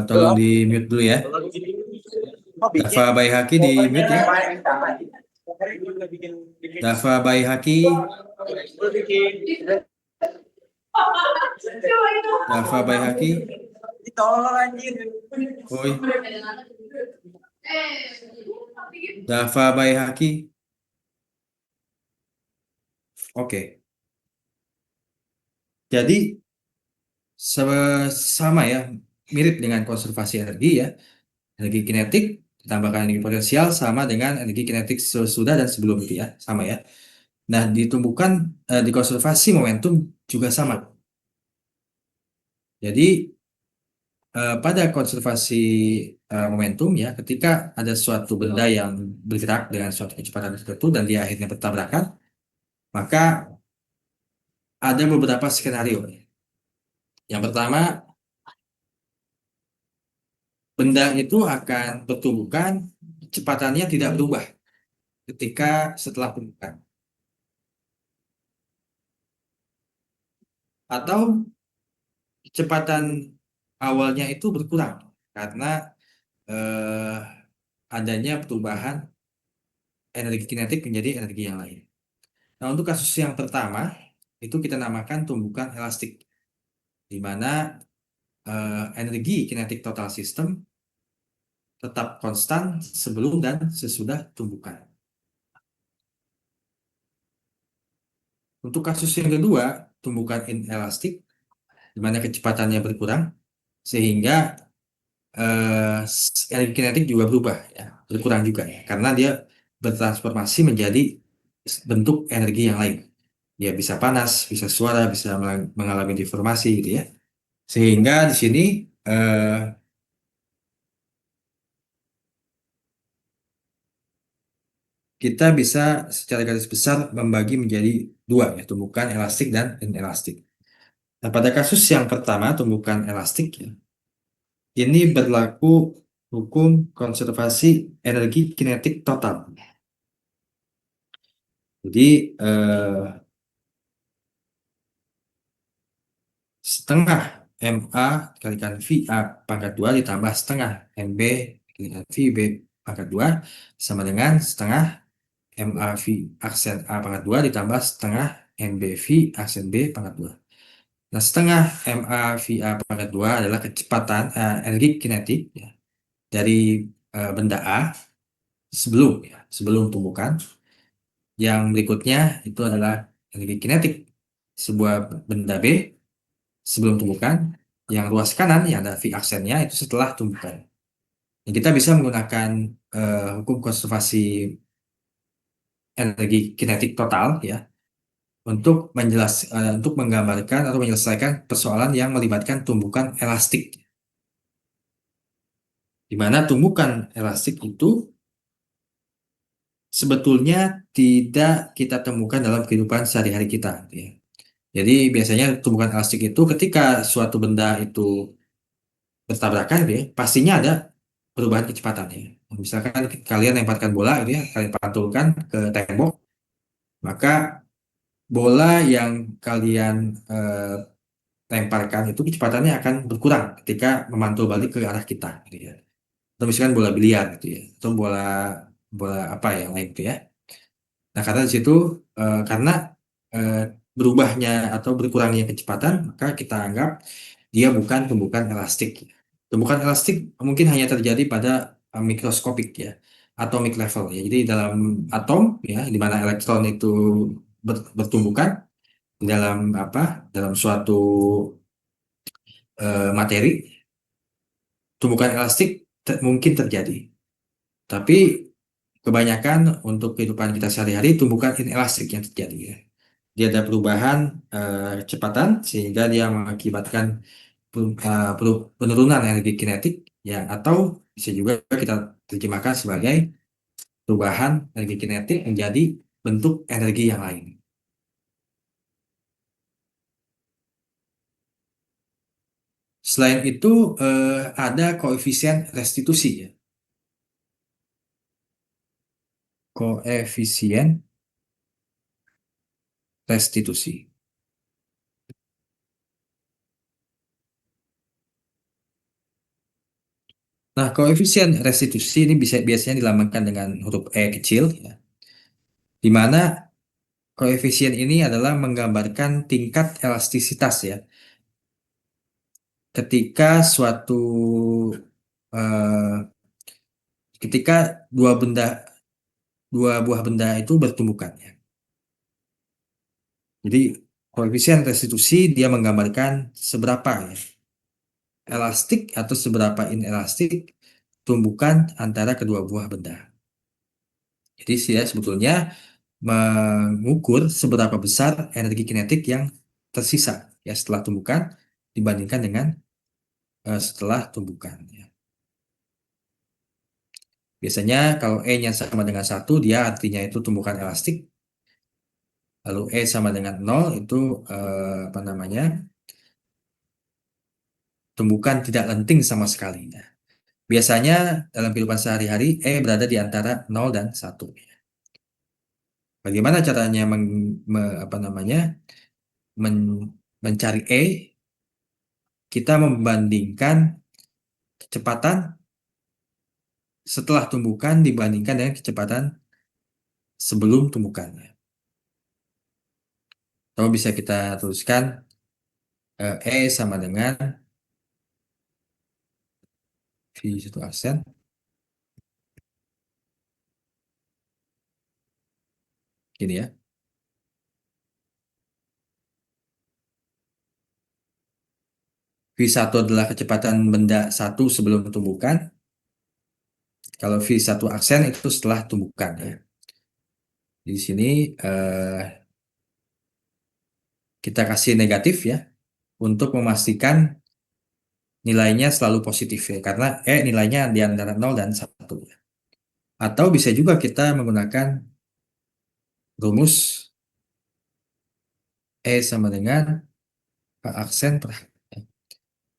Tolong di mute dulu ya. Dava Baihaki di mute ya. Dava Baihaki. Dava Baihaki. Oi. Dava Baihaki. Oke. Jadi sama ya, mirip dengan konservasi energi ya. Energi kinetik ditambahkan energi potensial sama dengan energi kinetik sesudah dan sebelum itu ya, sama ya. Nah, ditumbuhkan di konservasi momentum juga sama. Jadi pada konservasi momentum ya, ketika ada suatu benda yang bergerak dengan suatu kecepatan tertentu dan dia akhirnya bertabrakan, maka ada beberapa skenario. Yang pertama, benda itu akan bertumbukan, kecepatannya tidak berubah ketika setelah tumbukan. Atau kecepatan awalnya itu berkurang karena eh, adanya perubahan energi kinetik menjadi energi yang lain. Nah, untuk kasus yang pertama, itu kita namakan tumbukan elastik, di mana energi kinetik total sistem tetap konstan sebelum dan sesudah tumbukan. Untuk kasus yang kedua, tumbukan inelastik, di mana kecepatannya berkurang, sehingga energi kinetik juga berubah, ya, berkurang juga, ya, karena dia bertransformasi menjadi bentuk energi yang lain. Dia bisa panas, bisa suara, bisa mengalami deformasi gitu ya. Sehingga di sini kita bisa secara garis besar membagi menjadi dua ya, tumbukan elastik dan inelastik. Nah, pada kasus yang pertama, tumbukan elastik ya, ini berlaku hukum konservasi energi kinetik total. Jadi setengah MA dikalikan VA pangkat 2 ditambah setengah MB dikalikan VB pangkat 2 sama dengan setengah MA V aksen A pangkat 2 ditambah setengah MB V aksen B pangkat 2. Nah, setengah MA VA pangkat 2 adalah kecepatan energi kinetik ya, dari benda A sebelum tumbukan. Yang berikutnya itu adalah energi kinetik sebuah benda B sebelum tumbukan. Yang ruas kanan yang ada V aksennya itu setelah tumbukan. Dan kita bisa menggunakan hukum konservasi energi kinetik total ya untuk menggambarkan atau menyelesaikan persoalan yang melibatkan tumbukan elastik. Di mana tumbukan elastik itu sebetulnya tidak kita temukan dalam kehidupan sehari-hari kita ya. Jadi biasanya tumbukan elastik itu ketika suatu benda itu bertabrakan gitu ya, pastinya ada perubahan kecepatan ya. Misalkan kalian lemparkan bola gitu ya, kalian pantulkan ke tembok, maka bola yang kalian lemparkan itu kecepatannya akan berkurang ketika memantul balik ke arah kita gitu ya. Atau misalkan bola biliar gitu ya, atau bola bola apa yang lain gitu ya. Nah, karena di situ karena eh, berubahnya atau berkurangnya kecepatan, maka kita anggap dia bukan elastik. Tumbukan elastik mungkin hanya terjadi pada mikroskopik ya, atomic level ya. Jadi dalam atom ya, di mana elektron itu bertumbukan. di dalam dalam suatu materi, tumbukan elastik mungkin terjadi. Tapi kebanyakan untuk kehidupan kita sehari-hari tumbukan inelastik yang terjadi ya. Dia ada perubahan kecepatan sehingga dia mengakibatkan penurunan energi kinetik ya, atau bisa juga kita terjemahkan sebagai perubahan energi kinetik menjadi bentuk energi yang lain. Selain itu ada koefisien restitusi ya. Koefisien restitusi. Nah, koefisien restitusi ini biasanya dilambangkan dengan huruf E kecil ya, di mana koefisien ini adalah menggambarkan tingkat elastisitas ya. Ketika suatu eh, ketika dua buah benda itu bertumbukan ya. Jadi koefisien restitusi dia menggambarkan seberapa ya, elastik atau seberapa inelastik tumbukan antara kedua buah benda. Jadi dia sebetulnya mengukur seberapa besar energi kinetik yang tersisa ya setelah tumbukan dibandingkan dengan setelah tumbukan ya. Biasanya kalau E-nya sama dengan 1 dia artinya itu tumbukan elastik. Lalu E sama dengan 0 itu apa namanya? Tumbukan tidak lenting sama sekali ya. Biasanya dalam kehidupan sehari-hari E berada di antara 0 dan 1. Bagaimana caranya apa namanya? Mencari E? Kita membandingkan kecepatan setelah tumbukan dibandingkan dengan kecepatan sebelum tumbukannya. Atau bisa kita tuliskan E sama dengan V1 aksen. Gini ya. V1 adalah kecepatan benda satu sebelum tumbukan. Kalau V1 aksen itu setelah tumbukan ya. Di sini kita kasih negatif ya untuk memastikan nilainya selalu positif ya, karena nilainya di antara 0 dan 1 ya. Atau bisa juga kita menggunakan rumus E sama dengan H aksen per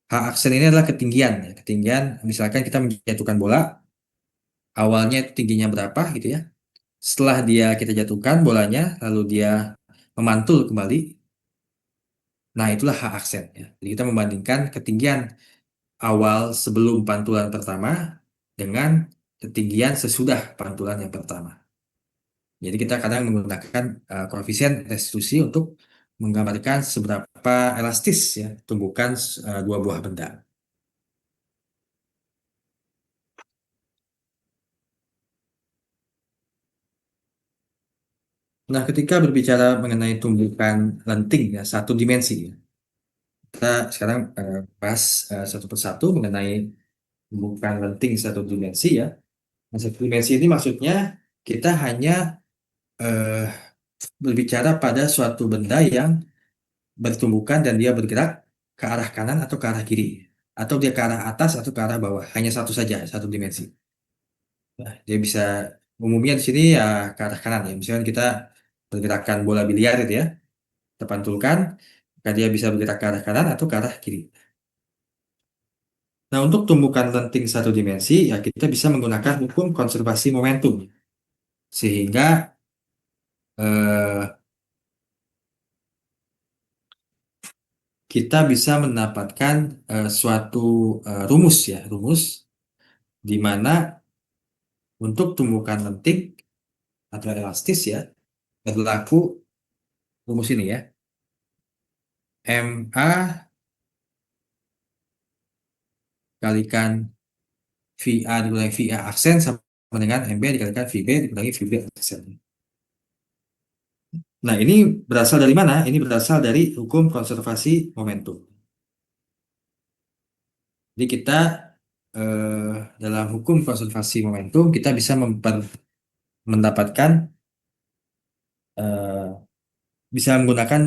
H aksen ini adalah ketinggian ya. Ketinggian misalkan kita menjatuhkan bola, awalnya itu tingginya berapa gitu ya. Setelah kita jatuhkan bolanya lalu dia memantul kembali. Nah, itulah H aksen ya. Jadi kita membandingkan ketinggian awal sebelum pantulan pertama dengan ketinggian sesudah pantulan yang pertama. Jadi kita kadang menggunakan koefisien restitusi untuk menggambarkan seberapa elastis ya tumbukan dua buah benda. Nah, ketika berbicara mengenai tumbukan lenting ya satu dimensi, ya, kita sekarang bahas satu persatu mengenai tumbukan lenting satu dimensi ya. Nah, satu dimensi ini maksudnya kita hanya eh, berbicara pada suatu benda yang bertumbukan dan dia bergerak ke arah kanan atau ke arah kiri, atau dia ke arah atas atau ke arah bawah, hanya satu saja, satu dimensi. Nah, dia bisa umumnya di sini ya ke arah kanan ya. Misalnya kita pergerakan bola biliar itu ya, kita pantulkan, maka dia bisa bergerak ke arah kanan atau ke arah kiri. Nah, untuk tumbukan lenting satu dimensi, ya kita bisa menggunakan hukum konservasi momentum. Sehingga eh, kita bisa mendapatkan suatu rumus ya, rumus di mana untuk tumbukan lenting atau elastis ya, berlaku rumus ini ya. MA kalikan VA dikurangi VA aksen sama dengan MB dikalikan VB dikurangi VB aksen. Nah, ini berasal dari mana? Ini berasal dari hukum konservasi momentum. Jadi kita dalam hukum konservasi momentum kita bisa mendapatkan eh, bisa menggunakan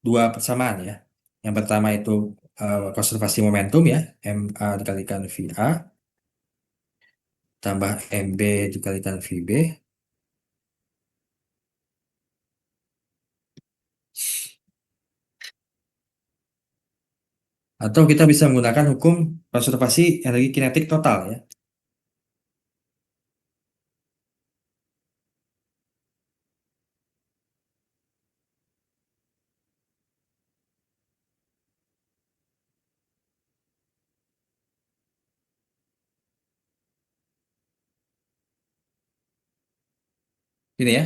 dua persamaan ya. Yang pertama itu konservasi momentum ya, MA dikalikan VA tambah MB dikalikan VB. Atau kita bisa menggunakan hukum konservasi energi kinetik total ya. Ini ya.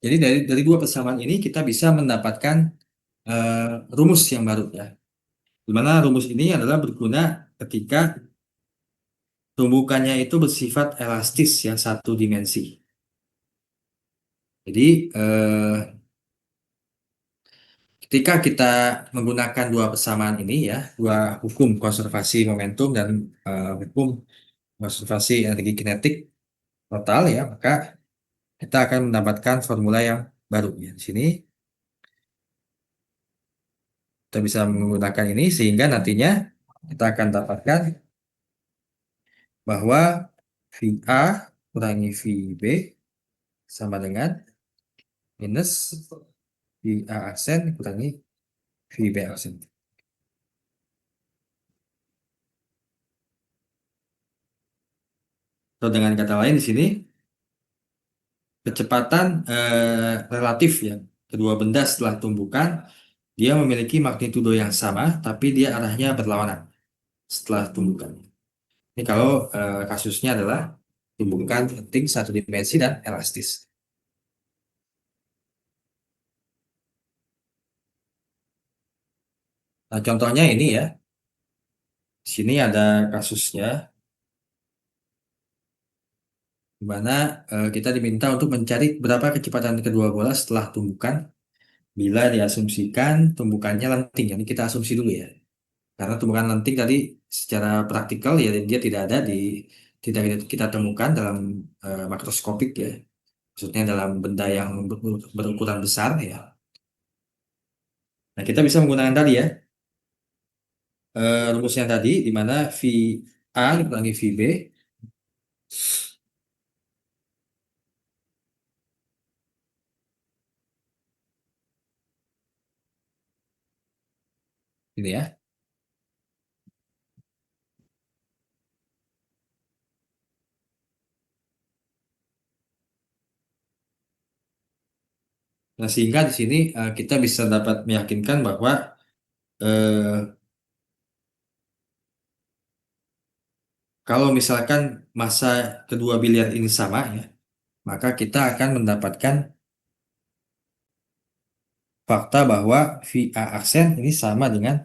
Jadi dari dua persamaan ini kita bisa mendapatkan eh, rumus yang baru ya. Di mana rumus ini adalah berguna ketika tumbukannya itu bersifat elastis ya, satu dimensi. Jadi ketika kita menggunakan dua persamaan ini ya, dua hukum konservasi momentum dan hukum konservasi energi kinetik total ya, maka kita akan mendapatkan formula yang baru ya. Di sini kita bisa menggunakan ini sehingga nantinya kita akan dapatkan bahwa VA kurangi VB sama dengan minus VA aksen kurangi VB aksen. Atau dengan kata lain di sini kecepatan relatif ya kedua benda setelah tumbukan dia memiliki magnitudo yang sama tapi dia arahnya berlawanan setelah tumbukan. Ini kalau kasusnya adalah tumbukan penting satu dimensi dan elastis. Nah, contohnya ini ya. Di sini ada kasusnya di mana kita diminta untuk mencari berapa kecepatan kedua bola setelah tumbukan bila diasumsikan tumbukannya lenting. Jadi kita asumsi dulu ya. Karena tumbukan lenting tadi secara praktikal ya dia tidak ada tidak kita temukan dalam makroskopik ya. Maksudnya dalam benda yang berukuran besar ya. Nah, kita bisa menggunakan tadi ya rumusnya tadi di mana VA dikurangi VB ini ya. Nah, sehingga di sini kita bisa dapat meyakinkan bahwa eh, kalau misalkan massa kedua biliar ini sama ya, maka kita akan mendapatkan fakta bahwa VA aksen ini sama dengan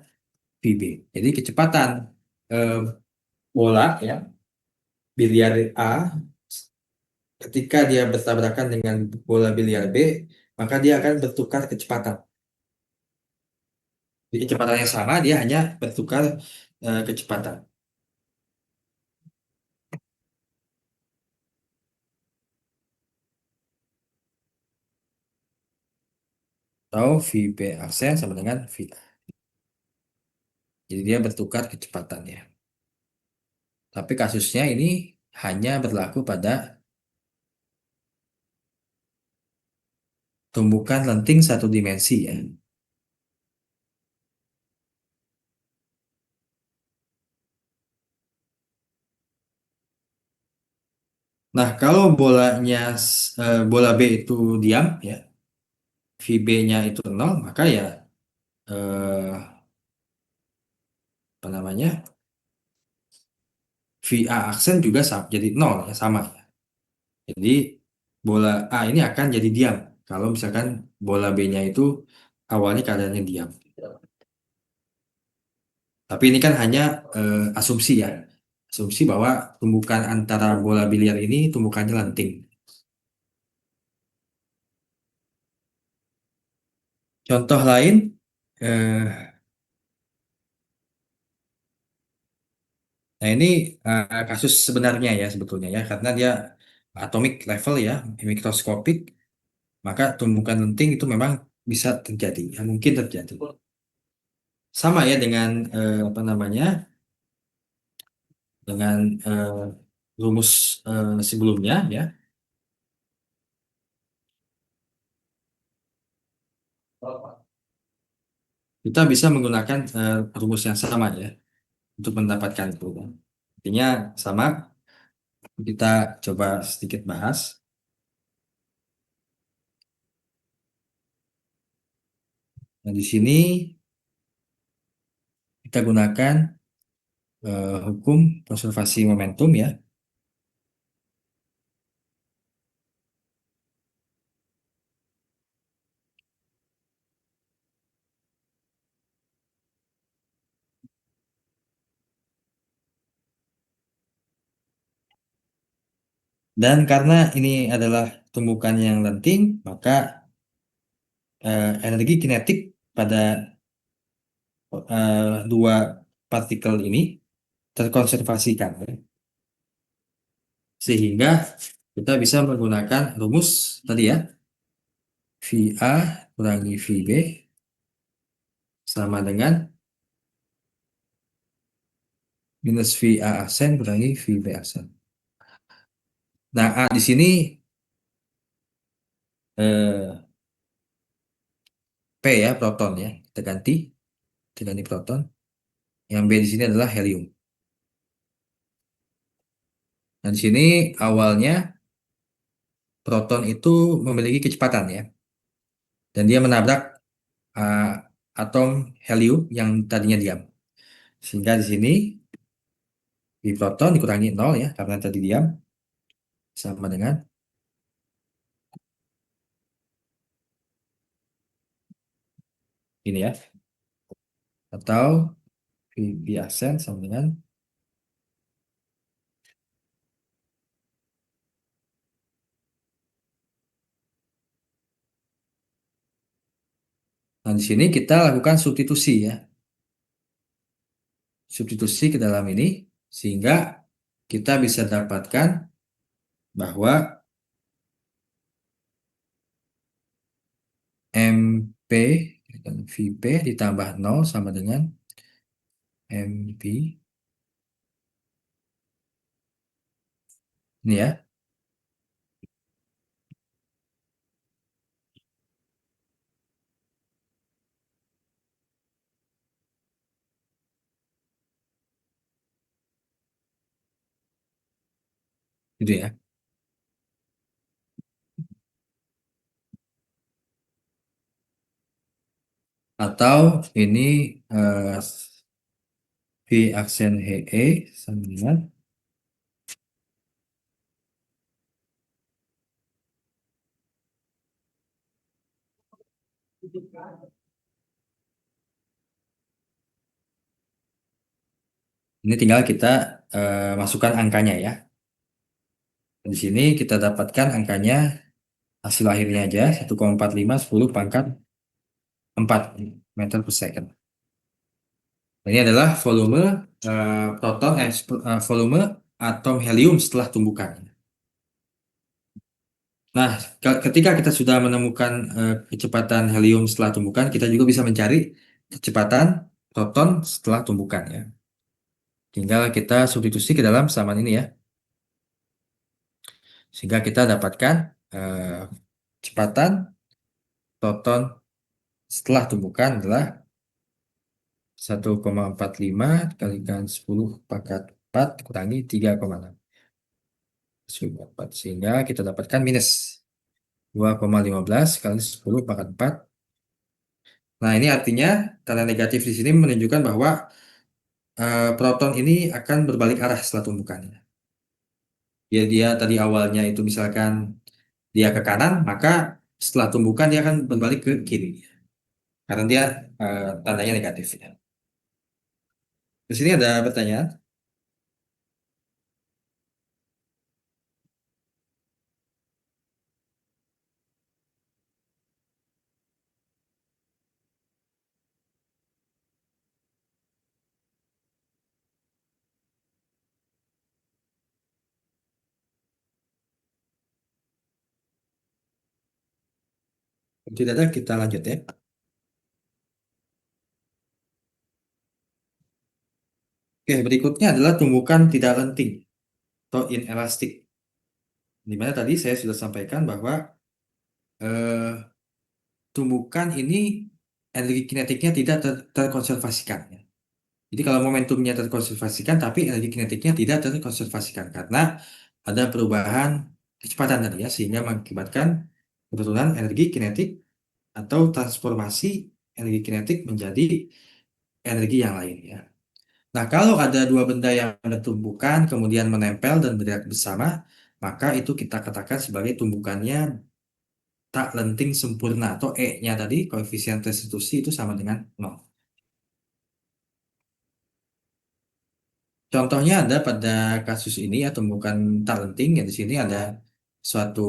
VB. Jadi kecepatan eh, bola ya biliar A ketika dia bertabrakan dengan bola biliar B, maka dia akan bertukar kecepatan. Jadi kecepatannya sama, dia hanya bertukar kecepatan. Atau VB aksen sama dengan VA. Jadi dia bertukar kecepatannya. Tapi kasusnya ini hanya berlaku pada tumbukan lenting satu dimensi ya. Nah, kalau bola B itu diam ya, VB-nya itu nol, maka ya apa namanya? VA aksen juga sama, jadi nol ya sama ya. Jadi bola A ini akan jadi diam kalau misalkan bola B-nya itu awalnya keadaannya diam. Tapi ini kan hanya asumsi ya. Asumsi bahwa tumbukan antara bola biliar ini tumbukannya lenting. Contoh lain, eh, nah ini kasus sebenarnya ya sebetulnya ya, karena dia atomic level ya, mikroskopik, maka tumbukan lenting itu memang bisa terjadi, ya, mungkin terjadi. Sama ya dengan apa namanya, dengan rumus sebelumnya ya. Kita bisa menggunakan rumus yang sama ya untuk mendapatkan itu. Artinya sama, kita coba sedikit bahas. Nah, di sini kita gunakan hukum konservasi momentum ya. Dan karena ini adalah tumbukan yang lenting, maka energi kinetik pada dua partikel ini terkonservasikan, ya. Sehingga kita bisa menggunakan rumus tadi ya, VA kurangi VB sama dengan minus VA aksen kurangi VB aksen. Nah, A di sini eh, P ya, proton ya. Kita ganti proton. Yang B di sini adalah helium. Nah, di sini awalnya proton itu memiliki kecepatan ya. Dan dia menabrak uh, atom helium yang tadinya diam. Sehingga di sini di proton dikurangi 0 ya, karena tadi diam. Sama dengan ini ya. Atau V aksen sama dengan, nah di sini kita lakukan substitusi ya. Substitusi ke dalam ini sehingga kita bisa dapatkan bahwa MP dan VP ditambah 0 sama dengan MP ini ya. Gitu ya. Atau ini V aksen HE sama dengan ini, tinggal kita masukkan angkanya ya. Di sini kita dapatkan angkanya hasil akhirnya aja 1,45 10 pangkat 4 meter per second. Ini adalah volume proton volume atom helium setelah tumbukan. Nah, ketika kita sudah menemukan kecepatan helium setelah tumbukan, kita juga bisa mencari kecepatan proton setelah tumbukan ya. Tinggal kita substitusi ke dalam samaan ini ya. Sehingga kita dapatkan kecepatan proton setelah tumbukan adalah 1,45 kalikan 10 pangkat 4 kurangi 3,6. Sehingga kita dapatkan minus 2,15 kali 10 pangkat 4. Nah, ini artinya tanda negatif di sini menunjukkan bahwa proton ini akan berbalik arah setelah tumbukannya. Ya, dia tadi awalnya itu misalkan dia ke kanan, maka setelah tumbukan dia akan berbalik ke kiri. Karena dia tandanya negatif. Ya. Di sini ada pertanyaan. Tidak ada, kita lanjut ya. Oke, berikutnya adalah tumbukan tidak lenting atau inelastik. Di mana tadi saya sudah sampaikan bahwa eh, tumbukan ini energi kinetiknya tidak terkonservasikan, ya. Jadi kalau momentumnya terkonservasikan, tapi energi kinetiknya tidak terkonservasikan karena ada perubahan kecepatan tadi ya, sehingga mengakibatkan penurunan energi kinetik atau transformasi energi kinetik menjadi energi yang lain ya. Nah, kalau ada dua benda yang bertumbukan kemudian menempel dan bergerak bersama, maka itu kita katakan sebagai tumbukannya tak lenting sempurna atau E-nya tadi koefisien restitusi itu sama dengan 0. Contohnya ada pada kasus ini ya tumbukan tak lenting ya, di sini ada suatu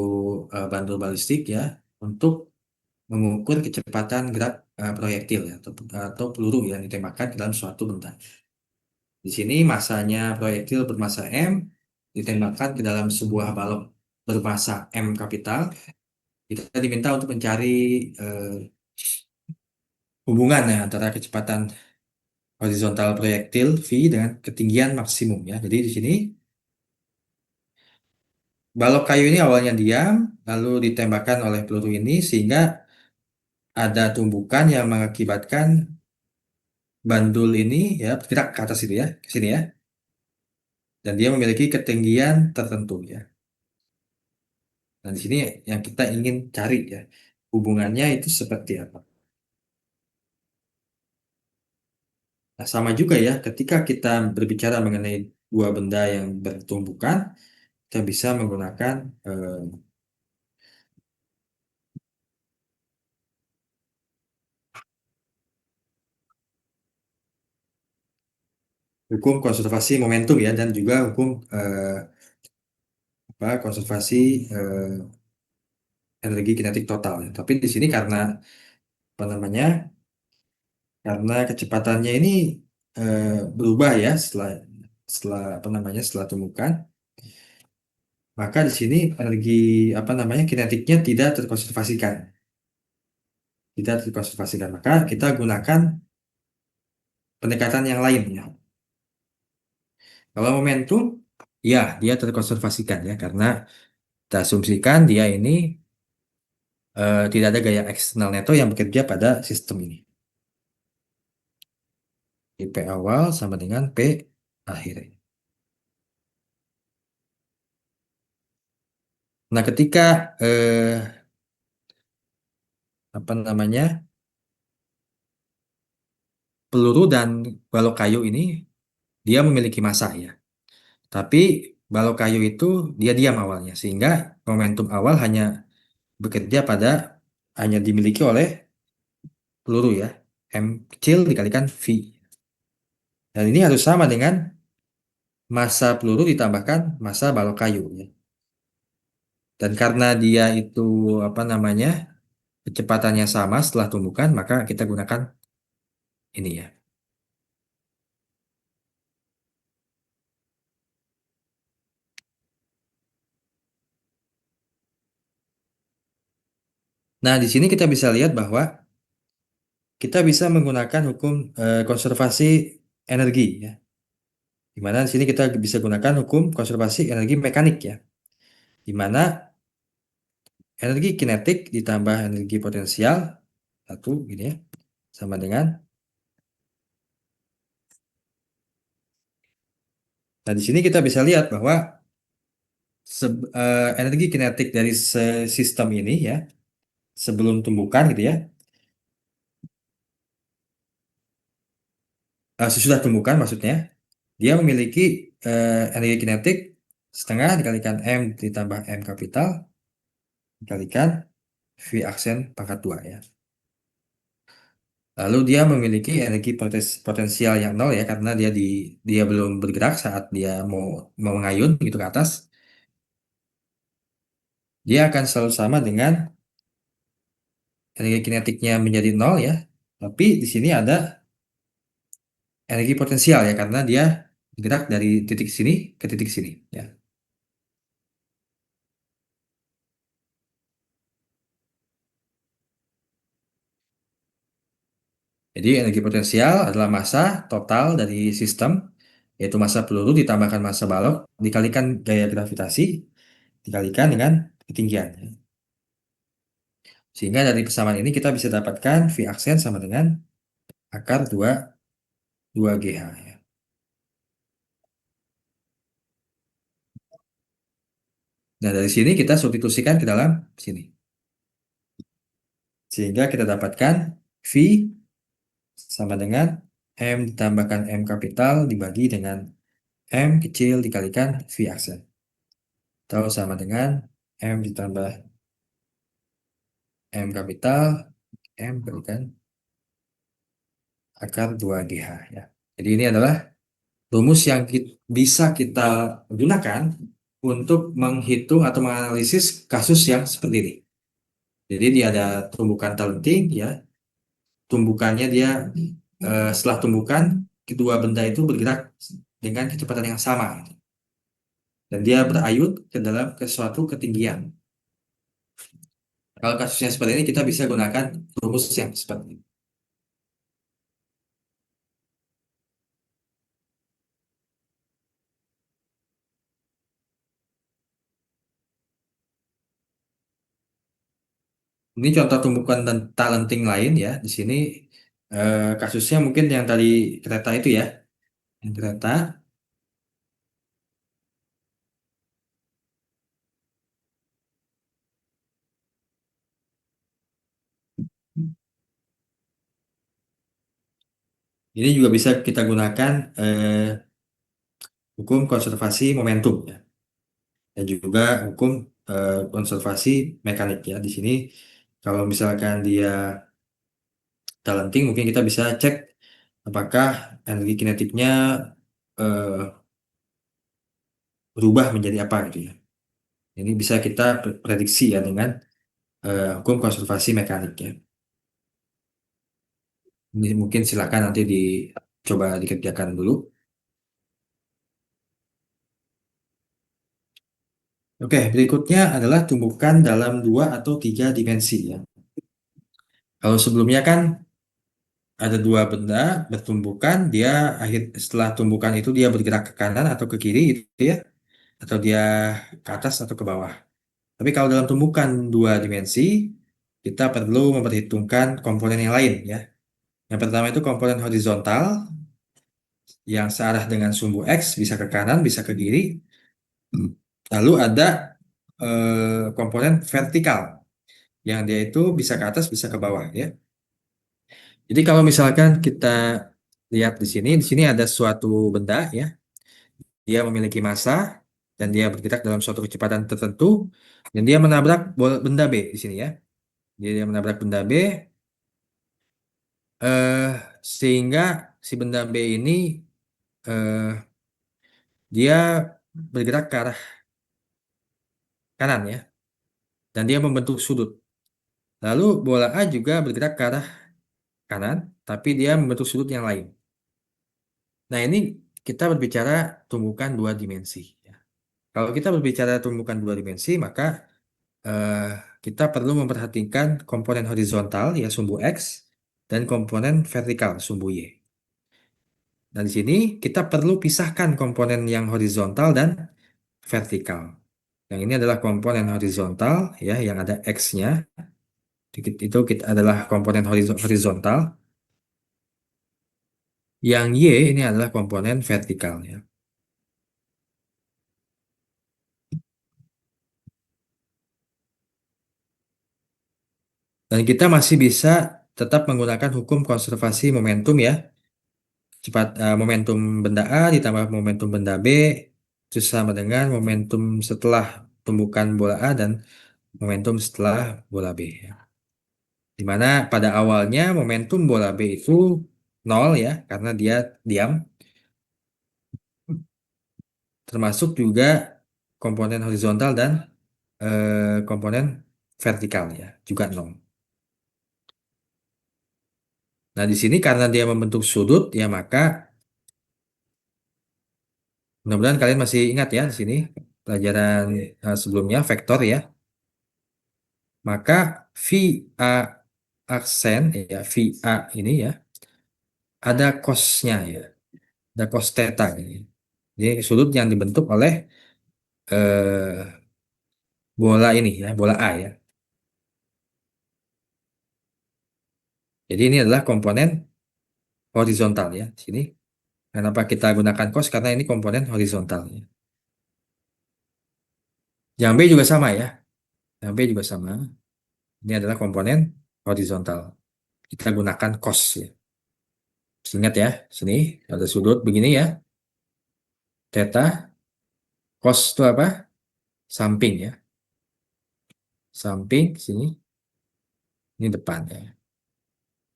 bandul balistik ya untuk mengukur kecepatan gerak proyektil ya atau peluru yang ditembakkan ke dalam suatu benda. Di sini masanya proyektil bermasa M ditembakkan ke dalam sebuah balok bermasa M kapital. Kita diminta untuk mencari eh, hubungan ya antara kecepatan horizontal proyektil V dengan ketinggian maksimum ya. Jadi di sini balok kayu ini awalnya diam, lalu ditembakkan oleh peluru ini sehingga ada tumbukan yang mengakibatkan bandul ini ya bergerak ke atas itu ya, ke sini ya. Dan dia memiliki ketinggian tertentu ya. Nah, di sini yang kita ingin cari ya, hubungannya itu seperti apa. Nah, sama juga ya, ketika kita berbicara mengenai dua benda yang bertumbukan, kita bisa menggunakan hukum konservasi momentum ya, dan juga hukum konservasi energi kinetik total ya. Tapi di sini karena apa namanya, karena kecepatannya ini eh, berubah ya setelah setelah apa namanya setelah tumbukan, maka di sini energi apa namanya kinetiknya tidak terkonservasikan. Maka kita gunakan pendekatan yang lain ya. Kalau momentum, ya dia terkonservasikan ya karena kita asumsikan dia ini tidak ada gaya eksternal neto yang bekerja pada sistem ini. Jadi P awal sama dengan P akhir. Nah, ketika apa namanya peluru dan balok kayu ini dia memiliki massa ya. Tapi balok kayu itu dia diam awalnya sehingga momentum awal bekerja pada hanya dimiliki oleh peluru ya. M kecil dikalikan V. Dan ini harus sama dengan massa peluru ditambahkan massa balok kayu ya. Dan karena dia itu apa namanya kecepatannya sama setelah tumbukan, maka kita gunakan ini ya. Nah, di sini kita bisa lihat bahwa kita bisa menggunakan hukum konservasi energi ya. Di mana di sini kita bisa gunakan hukum konservasi energi mekanik ya. Di mana energi kinetik ditambah energi potensial satu gini ya sama dengan. Nah, di sini kita bisa lihat bahwa energi kinetik dari sistem ini ya sebelum tumbukan gitu ya, sesudah tumbukan maksudnya, dia memiliki energi kinetik setengah dikalikan M ditambah M kapital dikalikan V aksen pangkat 2 ya. Lalu dia memiliki energi potensial yang nol ya karena dia belum bergerak saat dia mau mengayun gitu ke atas. Dia akan selalu sama dengan energi kinetiknya menjadi nol ya. Tapi di sini ada energi potensial ya karena dia bergerak dari titik sini ke titik sini ya. Jadi energi potensial adalah massa total dari sistem, yaitu massa peluru ditambahkan massa balok dikalikan gaya gravitasi dikalikan dengan ketinggian. Sehingga dari persamaan ini kita bisa dapatkan V aksen sama dengan akar 2GH. Ya. Nah, dari sini kita substitusikan ke dalam sini. Sehingga kita dapatkan V sama dengan M ditambahkan M kapital dibagi dengan M kecil dikalikan V aksen. Atau sama dengan M ditambah M kapital, M kalikan akar 2GH. Ya. Jadi ini adalah rumus yang bisa kita gunakan untuk menghitung atau menganalisis kasus yang seperti ini. Jadi dia ada tumbukan talenting, ya. Tumbukannya dia setelah tumbukan kedua benda itu bergerak dengan kecepatan yang sama, dan dia berayun ke dalam suatu ketinggian. Kalau kasusnya seperti ini kita bisa gunakan rumus yang seperti ini. Ini contoh tumbukan dan talenting lain ya. Di sini kasusnya mungkin yang tadi kereta itu ya. Yang kereta. Ini juga bisa kita gunakan hukum konservasi momentum ya. Dan juga hukum konservasi mekanik ya. Di sini kalau misalkan dia talenting mungkin kita bisa cek apakah energi kinetiknya eh, berubah menjadi apa gitu ya. Ini bisa kita prediksi ya dengan hukum konservasi mekanik ya. Ini mungkin silakan nanti dicoba dikerjakan dulu. Oke, berikutnya adalah tumbukan dalam 2 atau 3 dimensi ya. Kalau sebelumnya kan ada dua benda bertumbukan, dia setelah tumbukan itu dia bergerak ke kanan atau ke kiri gitu ya, atau dia ke atas atau ke bawah. Tapi kalau dalam tumbukan 2 dimensi, kita perlu memperhitungkan komponen yang lain ya. Yang pertama itu komponen horizontal yang searah dengan sumbu X, bisa ke kanan, bisa ke kiri. Lalu ada komponen vertikal yang dia itu bisa ke atas, bisa ke bawah ya. Jadi kalau misalkan kita lihat di sini ada suatu benda ya, dia memiliki massa dan dia bergerak dalam suatu kecepatan tertentu dan dia menabrak benda B di sini ya. Dia menabrak benda B eh, sehingga si benda B ini eh, dia bergerak ke arah kanan ya, dan dia membentuk sudut. Lalu bola A juga bergerak ke arah kanan, tapi dia membentuk sudut yang lain. Nah, ini kita berbicara tumbukan 2 dimensi. Ya. Kalau kita berbicara tumbukan 2 dimensi, maka eh, kita perlu memperhatikan komponen horizontal, ya sumbu X, dan komponen vertikal, sumbu Y. Dan di sini kita perlu pisahkan komponen yang horizontal dan vertikal. Yang ini adalah komponen horizontal, ya, yang ada X-nya. Itu adalah komponen horizontal. Yang Y ini adalah komponen vertikal, ya. Dan kita masih bisa tetap menggunakan hukum konservasi momentum ya. Momentum benda A ditambah momentum benda B itu sama dengan momentum setelah tumbukan bola A dan momentum setelah bola B ya. Di mana pada awalnya momentum bola B itu 0 ya karena dia diam, termasuk juga komponen horizontal dan komponen vertikal ya juga 0. Nah, di sini karena dia membentuk sudut ya maka mudah-mudahan kalian masih ingat ya di sini pelajaran sebelumnya vektor ya. Maka VA aksen ya VA ini ya ada cosnya ya, ada cos theta ini. Jadi sudut yang dibentuk oleh eh, bola ini ya, bola A ya. Jadi ini adalah komponen horizontal ya. Sini. Kenapa kita gunakan cos? Karena ini komponen horizontal ya. Yang B juga sama ya. Yang B juga sama. Ini adalah komponen horizontal. Kita gunakan cos ya. Ingat ya, sini ada sudut begini ya. Theta, cos itu apa? Samping ya. Samping sini. Ini depan ya.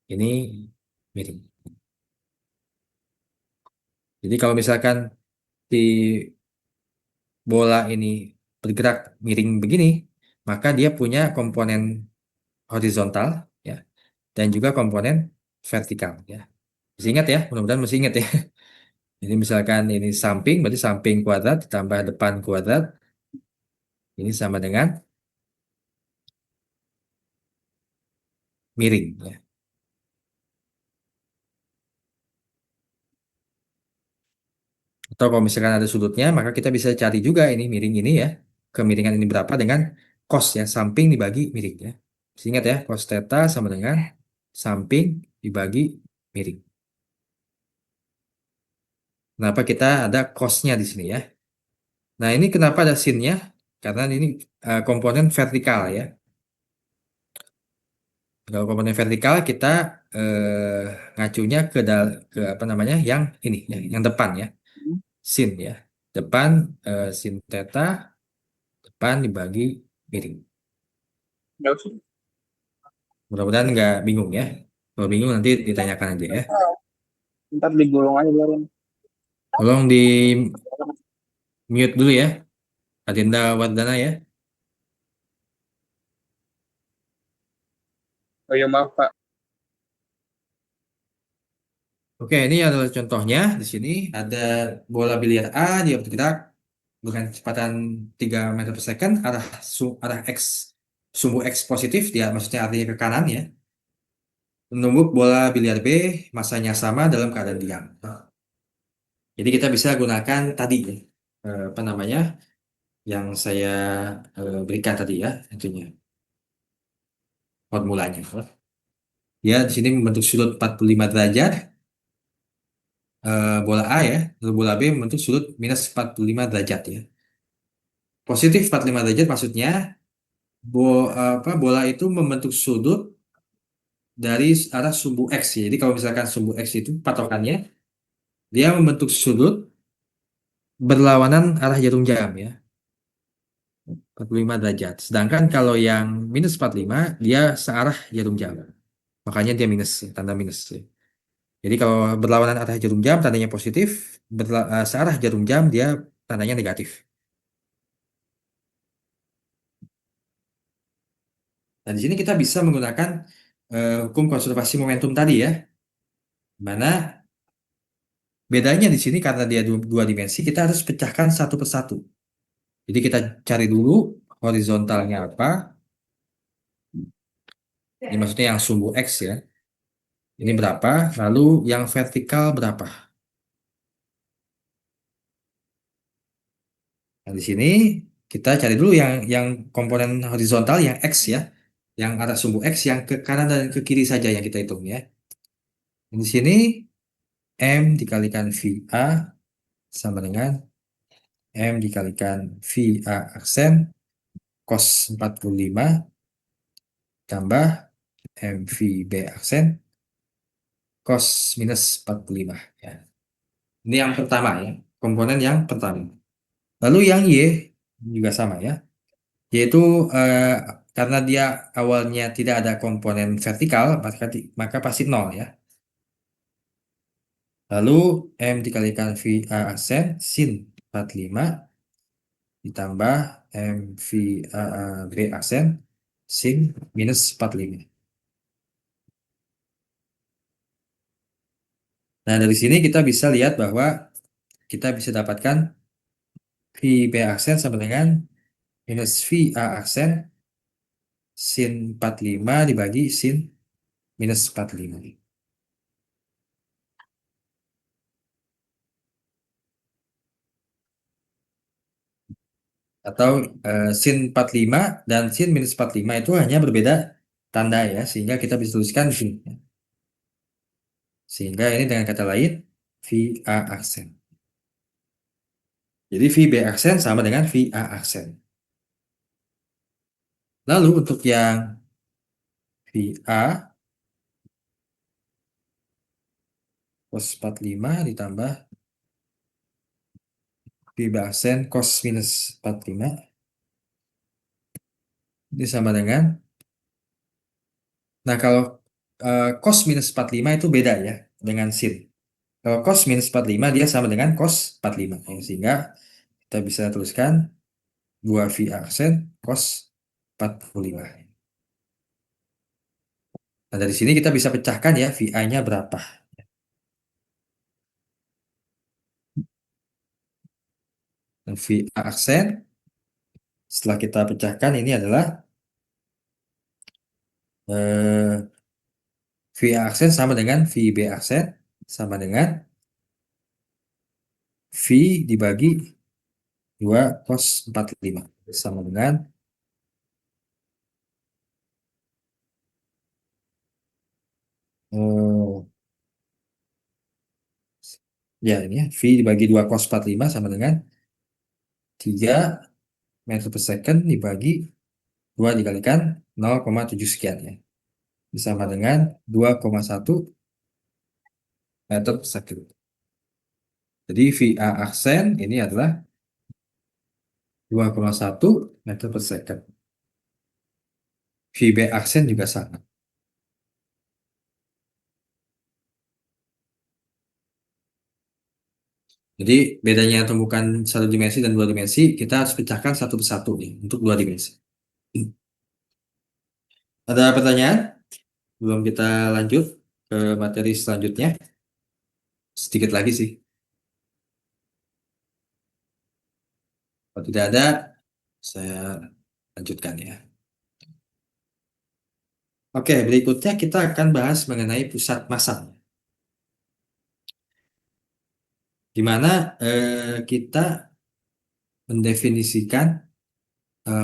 Ini miring. Jadi kalau misalkan di bola ini bergerak miring begini, maka dia punya komponen horizontal ya dan juga komponen vertikal ya. Masih ingat ya, mudah-mudahan masih ingat ya. Jadi misalkan ini samping, berarti samping kuadrat ditambah depan kuadrat, ini sama dengan miring ya. Atau kalau misalkan ada sudutnya, maka kita bisa cari juga ini miring ini ya. Kemiringan ini berapa dengan cos ya, samping dibagi miring ya. Masih ingat ya, cos theta sama dengan samping dibagi miring. Kenapa kita ada cosnya di sini ya? Nah ini kenapa ada sinnya? Karena ini komponen vertikal ya. Kalau komponen vertikal kita ngacunya ke apa namanya? Yang ini, yang depan ya, sin ya. Depan sin theta, depan dibagi miring. Nggak usah. Mudah-mudahan nggak bingung ya. Kalau bingung nanti ditanyakan aja ya. Ntar digulung aja biarin. Tolong di mute dulu ya, Adinda Wardana ya. Oh iya maaf Pak. Oke, ini adalah contohnya. Di sini ada bola biliar A, dia bergerak dengan kecepatan 3 meter per second, arah X, sumbu X positif, dia maksudnya artinya ke kanan ya. Menumbuk bola biliar B, masanya sama dalam keadaan diam. Jadi kita bisa gunakan tadi ya, apa namanya, yang saya berikan tadi ya, tentunya formulanya. Ya, di sini membentuk sudut 45 derajat, bola A ya, lalu bola B membentuk sudut minus 45 derajat ya. Positif 45 derajat maksudnya bola itu membentuk sudut dari arah sumbu X ya. Jadi kalau misalkan sumbu X itu patokannya, dia membentuk sudut berlawanan arah jarum jam ya, 45 derajat. Sedangkan kalau yang minus 45, dia searah jarum jam. Makanya dia minus, ya, tanda minus ya. Jadi kalau berlawanan arah jarum jam, tandanya positif. Searah jarum jam, dia tandanya negatif. Dan di sini kita bisa menggunakan hukum konservasi momentum tadi ya. Mana bedanya di sini karena dia dua dimensi, kita harus pecahkan satu persatu. Jadi kita cari dulu horizontalnya apa. Ini maksudnya yang sumbu X ya. Ini berapa, lalu yang vertikal berapa. Nah, di sini kita cari dulu yang komponen horizontal yang X ya. Yang arah sumbu X yang ke kanan dan ke kiri saja yang kita hitung ya. Di sini M dikalikan VA sama dengan M dikalikan VA aksen cos 45 tambah MVB aksen cos minus 45 ya. Ini yang pertama ya, komponen yang pertama. Lalu yang Y juga sama ya, yaitu eh, karena dia awalnya tidak ada komponen vertikal, maka pasti nol ya. Lalu M dikalikan VA aksen sin 45 ditambah MVB aksen sin minus 45. Nah, dari sini kita bisa lihat bahwa kita bisa dapatkan VB aksen sama dengan minus VA aksen sin 45 dibagi sin minus 45. atau sin 45 dan sin minus 45 itu hanya berbeda tanda ya, sehingga kita bisa tuliskan di sini. Sehingga ini dengan kata lain VA aksen. Jadi VB aksen sama dengan VA aksen. Lalu untuk yang VA cos 45 ditambah VB aksen cos minus 45 ini sama dengan, nah kalau cos minus 45 itu beda ya dengan sin. Kalau cos minus 45 dia sama dengan cos 45 ya, sehingga kita bisa tuliskan 2V aksen cos 45. Nah dari sini kita bisa pecahkan ya VA-nya berapa. Dan VA aksen setelah kita pecahkan ini adalah VA aksen sama dengan VB aksen sama dengan V dibagi 2 cos 45 sama dengan ya ini ya, V dibagi 2 cos 45 sama dengan 3 meter per second dibagi 2 dikalikan 0,7 sekian ya. Ini sama dengan 2,1 meter per second. Jadi VA aksen ini adalah 2,1 meter per second. VB aksen juga sama. Jadi bedanya tumbukan satu dimensi dan dua dimensi, kita harus pecahkan satu persatu nih untuk dua dimensi. Ada pertanyaan? Belum kita lanjut ke materi selanjutnya. Sedikit lagi sih. Kalau tidak ada, saya lanjutkan ya. Oke, berikutnya kita akan bahas mengenai pusat massa. Di mana kita mendefinisikan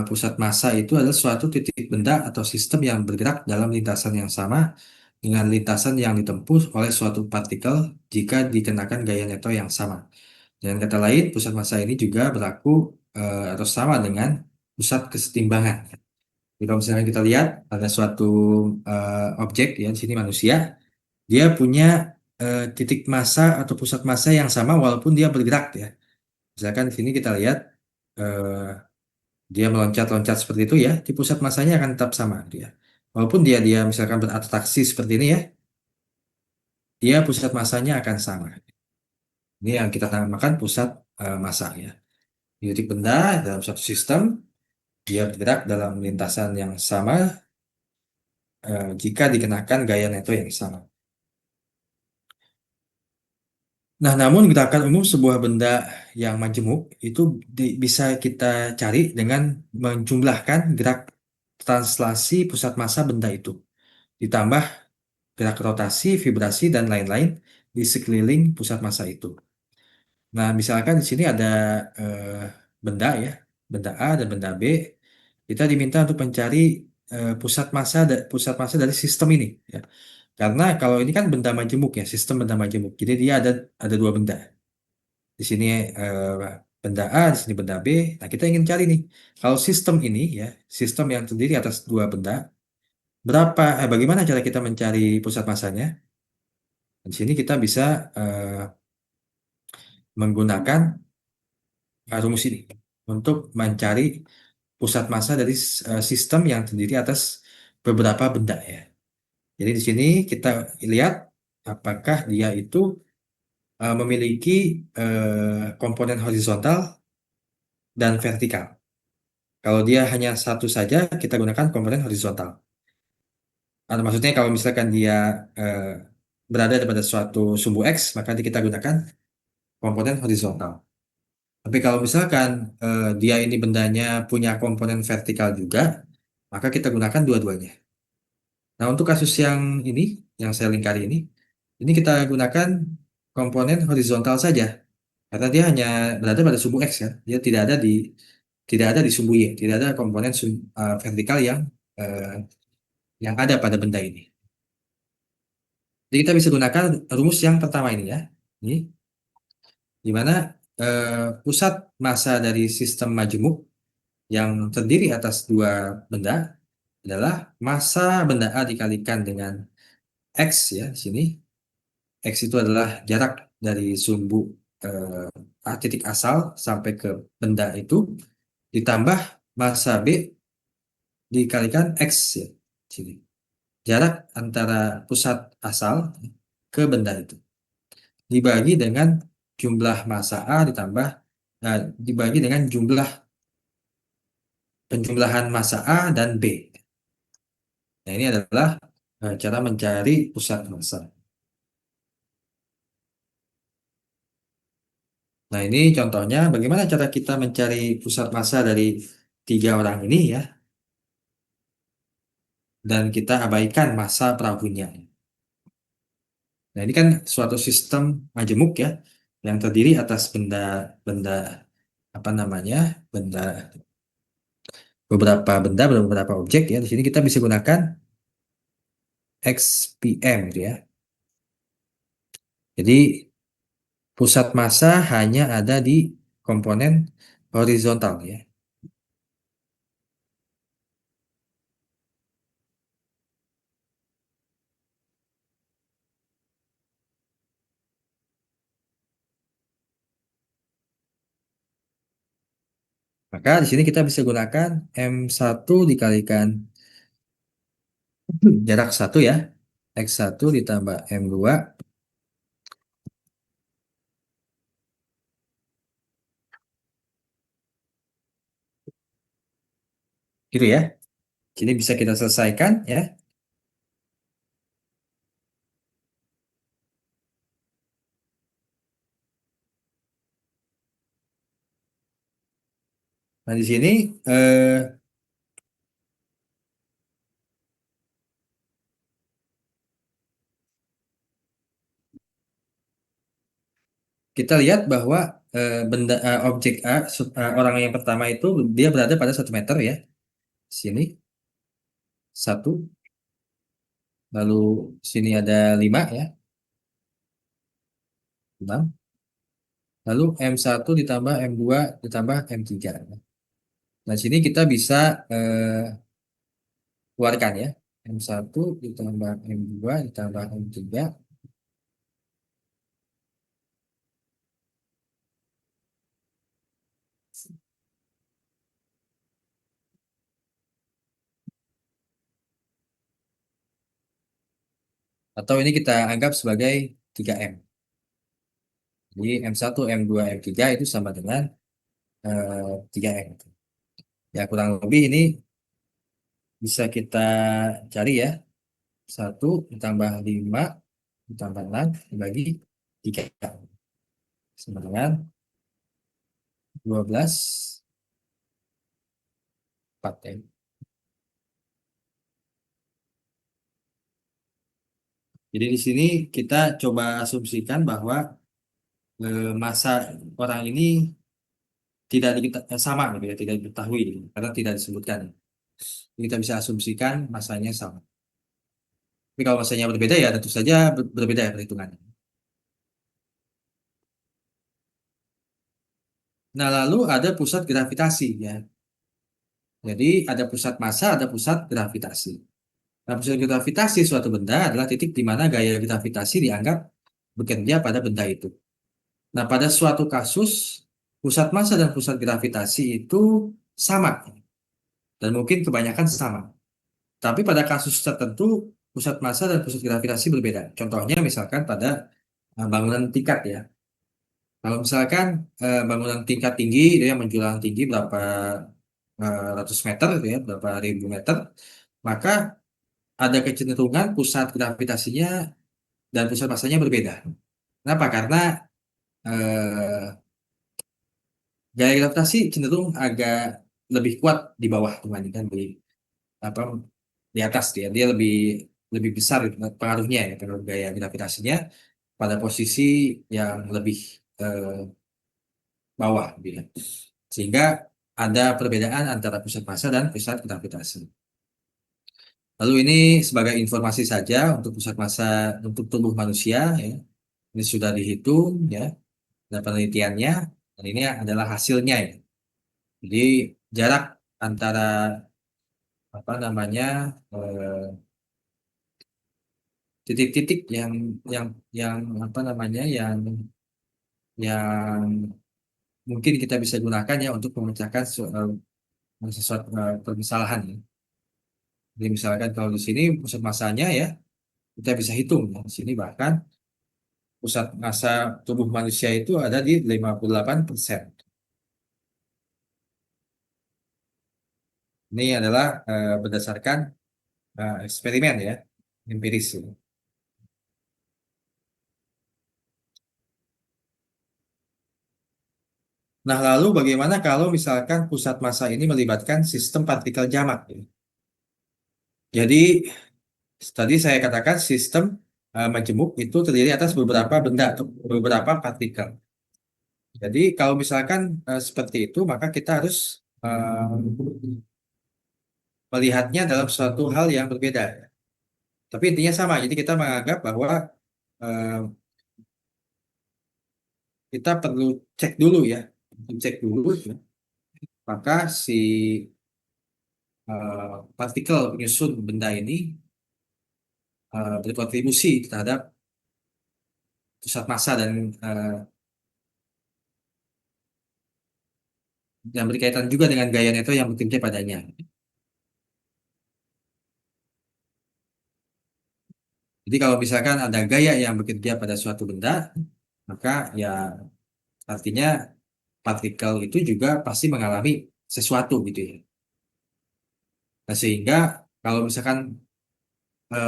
pusat massa itu adalah suatu titik benda atau sistem yang bergerak dalam lintasan yang sama dengan lintasan yang ditempuh oleh suatu partikel jika dikenakan gaya Newton yang sama. Dengan kata lain, pusat massa ini juga berlaku atau sama dengan pusat kesetimbangan. Jadi kalau misalnya kita lihat ada suatu objek ya di sini manusia, dia punya titik massa atau pusat massa yang sama walaupun dia bergerak ya. Misalkan di sini kita lihat dia meloncat-loncat seperti itu ya, di pusat massanya akan tetap sama dia. Walaupun dia misalkan beratraksi seperti ini ya, dia pusat massanya akan sama. Ini yang kita namakan pusat massa ya. Titik benda dalam satu sistem dia bergerak dalam lintasan yang sama jika dikenakan gaya Newton yang sama. Nah, namun gerakan umum sebuah benda yang majemuk itu bisa kita cari dengan menjumlahkan gerak translasi pusat massa benda itu, ditambah gerak rotasi, vibrasi, dan lain-lain di sekeliling pusat massa itu. Nah, misalkan di sini ada benda ya, benda A dan benda B. Kita diminta untuk mencari pusat massa dari sistem ini ya. Karena kalau ini kan benda majemuk ya, sistem benda majemuk. Jadi dia ada dua benda. Di sini benda A, di sini benda B. Nah, kita ingin cari nih, kalau sistem ini ya, sistem yang terdiri atas dua benda, bagaimana cara kita mencari pusat massanya? Di sini kita bisa menggunakan rumus ini untuk mencari pusat massa dari sistem yang terdiri atas beberapa benda ya. Jadi di sini kita lihat apakah dia itu memiliki komponen horizontal dan vertikal. Kalau dia hanya satu saja, kita gunakan komponen horizontal. Atau maksudnya kalau misalkan dia berada pada suatu sumbu X, maka kita gunakan komponen horizontal. Tapi kalau misalkan dia ini bendanya punya komponen vertikal juga, maka kita gunakan dua-duanya. Nah, untuk kasus yang ini, yang saya lingkari ini kita gunakan komponen horizontal saja. Karena dia hanya berada pada sumbu X ya. Dia tidak ada di tidak ada di sumbu Y, tidak ada komponen vertikal yang ada pada benda ini. Jadi kita bisa gunakan rumus yang pertama ini ya. Ini di mana pusat massa dari sistem majemuk yang terdiri atas dua benda adalah massa benda A dikalikan dengan X ya di sini. X itu adalah jarak dari sumbu titik asal sampai ke benda itu ditambah massa B dikalikan X ya di sini. Jarak antara pusat asal ke benda itu dibagi dengan jumlah massa A ditambah dibagi dengan jumlah penjumlahan massa A dan B. Nah, ini adalah cara mencari pusat massa. Nah, ini contohnya bagaimana cara kita mencari pusat massa dari tiga orang ini ya. Dan kita abaikan massa perahunya. Nah, ini kan suatu sistem majemuk ya, yang terdiri atas benda apa namanya, beberapa objek ya. Di sini kita bisa gunakan XPM gitu ya. Jadi pusat massa hanya ada di komponen horizontal ya. Maka di sini kita bisa gunakan M1 dikalikan jarak 1 ya. X1 ditambah M2 gitu ya. Jadi bisa kita selesaikan ya. Nah, di sini kita lihat bahwa objek A, orang yang pertama itu dia berada pada 1 meter ya. Sini 1, lalu sini ada 5 ya, 6. Lalu M1 ditambah M2 ditambah M3. Nah, sini kita bisa keluarkan ya. M1 ditambah M2 ditambah M3. Atau ini kita anggap sebagai 3M. Jadi M1, M2, M3 itu sama dengan 3M. Ya, kurang lebih ini bisa kita cari ya. 1 ditambah 5 ditambah 6 dibagi 3. Sama dengan 12 4 ya. Jadi di sini kita coba asumsikan bahwa masa orang ini tidak sama gitu ya, tidak diketahui gitu, karena tidak disebutkan. Jadi kita bisa asumsikan masanya sama. Tapi kalau masanya berbeda ya tentu saja berbeda ya perhitungannya. Nah, lalu ada pusat gravitasi ya. Jadi ada pusat massa, ada pusat gravitasi. Nah, pusat gravitasi suatu benda adalah titik di mana gaya gravitasi dianggap bekerja pada benda itu. Nah, pada suatu kasus, pusat massa dan pusat gravitasi itu sama. Dan mungkin kebanyakan sama. Tapi pada kasus tertentu, pusat massa dan pusat gravitasi berbeda. Contohnya misalkan pada bangunan tingkat ya. Kalau misalkan bangunan tingkat tinggi, dia menjulang tinggi berapa ratus meter, gitu ya, berapa ribu meter, maka ada kecenderungan pusat gravitasinya dan pusat massanya berbeda. Kenapa? Karena eh, gaya gravitasi cenderung agak lebih kuat di bawah dibandingkan di apa di atas dia. Dia lebih lebih besar gitu, pengaruhnya ya, pengaruh gaya gravitasinya pada posisi yang lebih eh, bawah gitu ya. Sehingga ada perbedaan antara pusat massa dan pusat gravitasi. Lalu ini sebagai informasi saja untuk pusat massa untuk tubuh manusia ya. Ini sudah dihitung ya, dan penelitiannya, dan ini adalah hasilnya ya. Jadi jarak antara apa namanya eh, titik-titik yang yang apa namanya yang mungkin kita bisa gunakan ya untuk memecahkan sesuatu permasalahan ya. Jadi misalkan kalau di sini pusat massanya ya kita bisa hitung ya. Di sini bahkan pusat massa tubuh manusia itu ada di 58%. Ini adalah berdasarkan eksperimen ya, empiris ya. Nah, lalu bagaimana kalau misalkan pusat massa ini melibatkan sistem partikel jamak ya? Jadi tadi saya katakan sistem majemuk itu terdiri atas beberapa benda atau beberapa partikel. Jadi kalau misalkan seperti itu, maka kita harus melihatnya dalam suatu hal yang berbeda. Tapi intinya sama. Jadi kita menganggap bahwa eh, kita perlu cek dulu ya, cek dulu ya. Maka si partikel penyusun benda ini berkontribusi terhadap pusat massa dan yang berkaitan juga dengan gaya neto yang bekerja padanya. Jadi kalau misalkan ada gaya yang bekerja pada suatu benda, maka ya artinya partikel itu juga pasti mengalami sesuatu gitu ya. Nah, sehingga kalau misalkan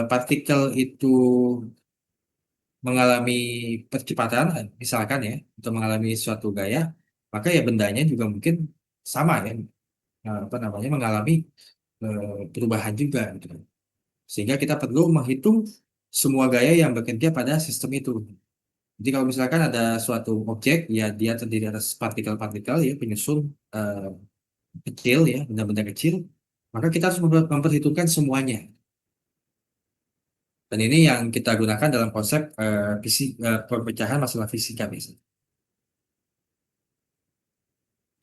partikel itu mengalami percepatan, misalkan ya, atau mengalami suatu gaya, maka ya bendanya juga mungkin sama ya, apa namanya mengalami perubahan juga gitu. Sehingga kita perlu menghitung semua gaya yang bekerja pada sistem itu. Jadi kalau misalkan ada suatu objek, ya dia terdiri atas partikel-partikel ya penyusun eh, kecil ya, benda-benda kecil, maka kita harus memperhitungkan semuanya. Dan ini yang kita gunakan dalam konsep perpecahan masalah fisika biasanya.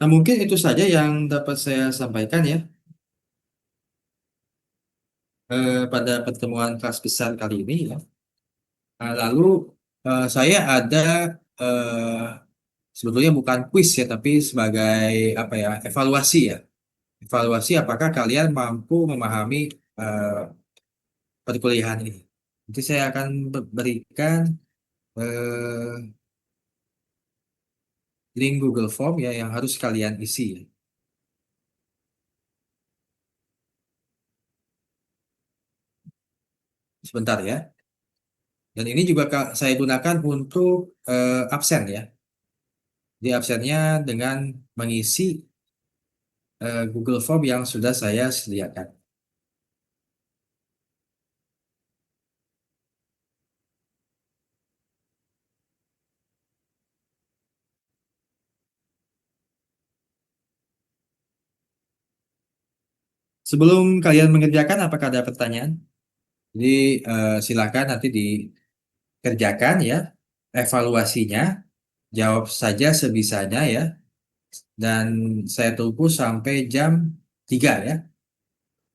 Nah, mungkin itu saja yang dapat saya sampaikan ya pada pertemuan kelas besar kali ini ya. Nah, lalu saya ada eh, sebetulnya bukan kuis ya, tapi sebagai apa ya evaluasi ya. Evaluasi apakah kalian mampu memahami eh, perkuliahan ini. Nanti saya akan berikan eh, link Google Form ya yang harus kalian isi ya. Sebentar ya. Dan ini juga saya gunakan untuk absen ya. Di absennya dengan mengisi Google Form yang sudah saya sediakan. Sebelum kalian mengerjakan, apakah ada pertanyaan? Jadi silakan nanti dikerjakan ya evaluasinya, jawab saja sebisanya ya. Dan saya tunggu sampai jam 3 ya,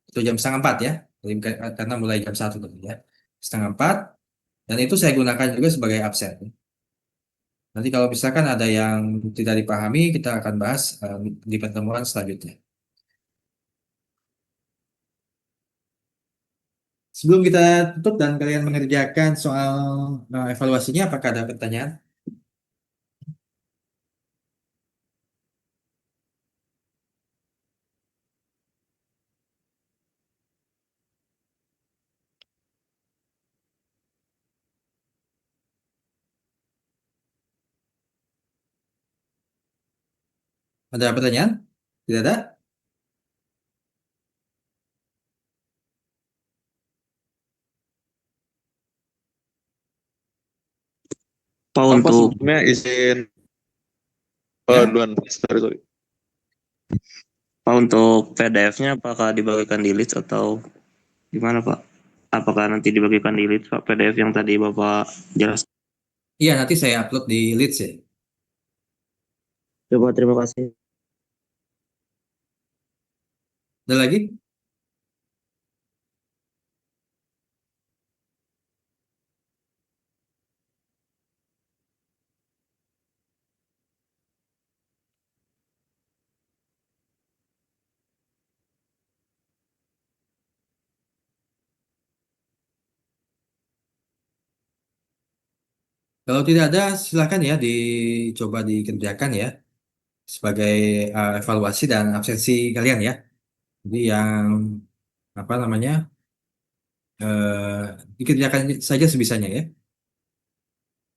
atau jam setengah 4 ya. Jadi, karena mulai jam 1 tadi ya. Setengah 4, dan itu saya gunakan juga sebagai absen. Nanti kalau misalkan ada yang tidak dipahami, kita akan bahas di pertemuan selanjutnya. Sebelum kita tutup dan kalian mengerjakan soal evaluasinya, apakah ada pertanyaan? Ada pertanyaan? Tidak ada? Pak Apa untuk sebetulnya izin Ya? duluan, sorry. Pak, untuk PDF-nya apakah dibagikan di list atau gimana, Pak? Apakah nanti dibagikan di list, Pak, PDF yang tadi Bapak jelaskan? Iya, nanti saya upload di Leads ya. Coba, terima kasih. Ada lagi? Kalau tidak ada, silakan ya dicoba dikerjakan ya sebagai evaluasi dan absensi kalian ya. Jadi yang apa namanya dikerjakan saja sebisanya ya.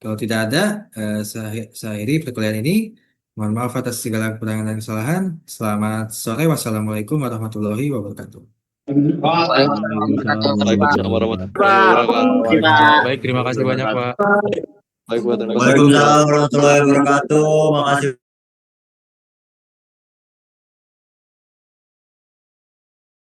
Kalau tidak ada, saya akhiri perkuliahan ini. Mohon maaf atas segala kekurangan dan kesalahan. Selamat sore. Wassalamualaikum warahmatullahi wabarakatuh. Waalaikumsalam warahmatullahi Pak. Baik, terima kasih banyak, Pak. Baik, Pak. Terima kasih. Waalaikumsalam warahmatullahi wabarakatuh. Makasih.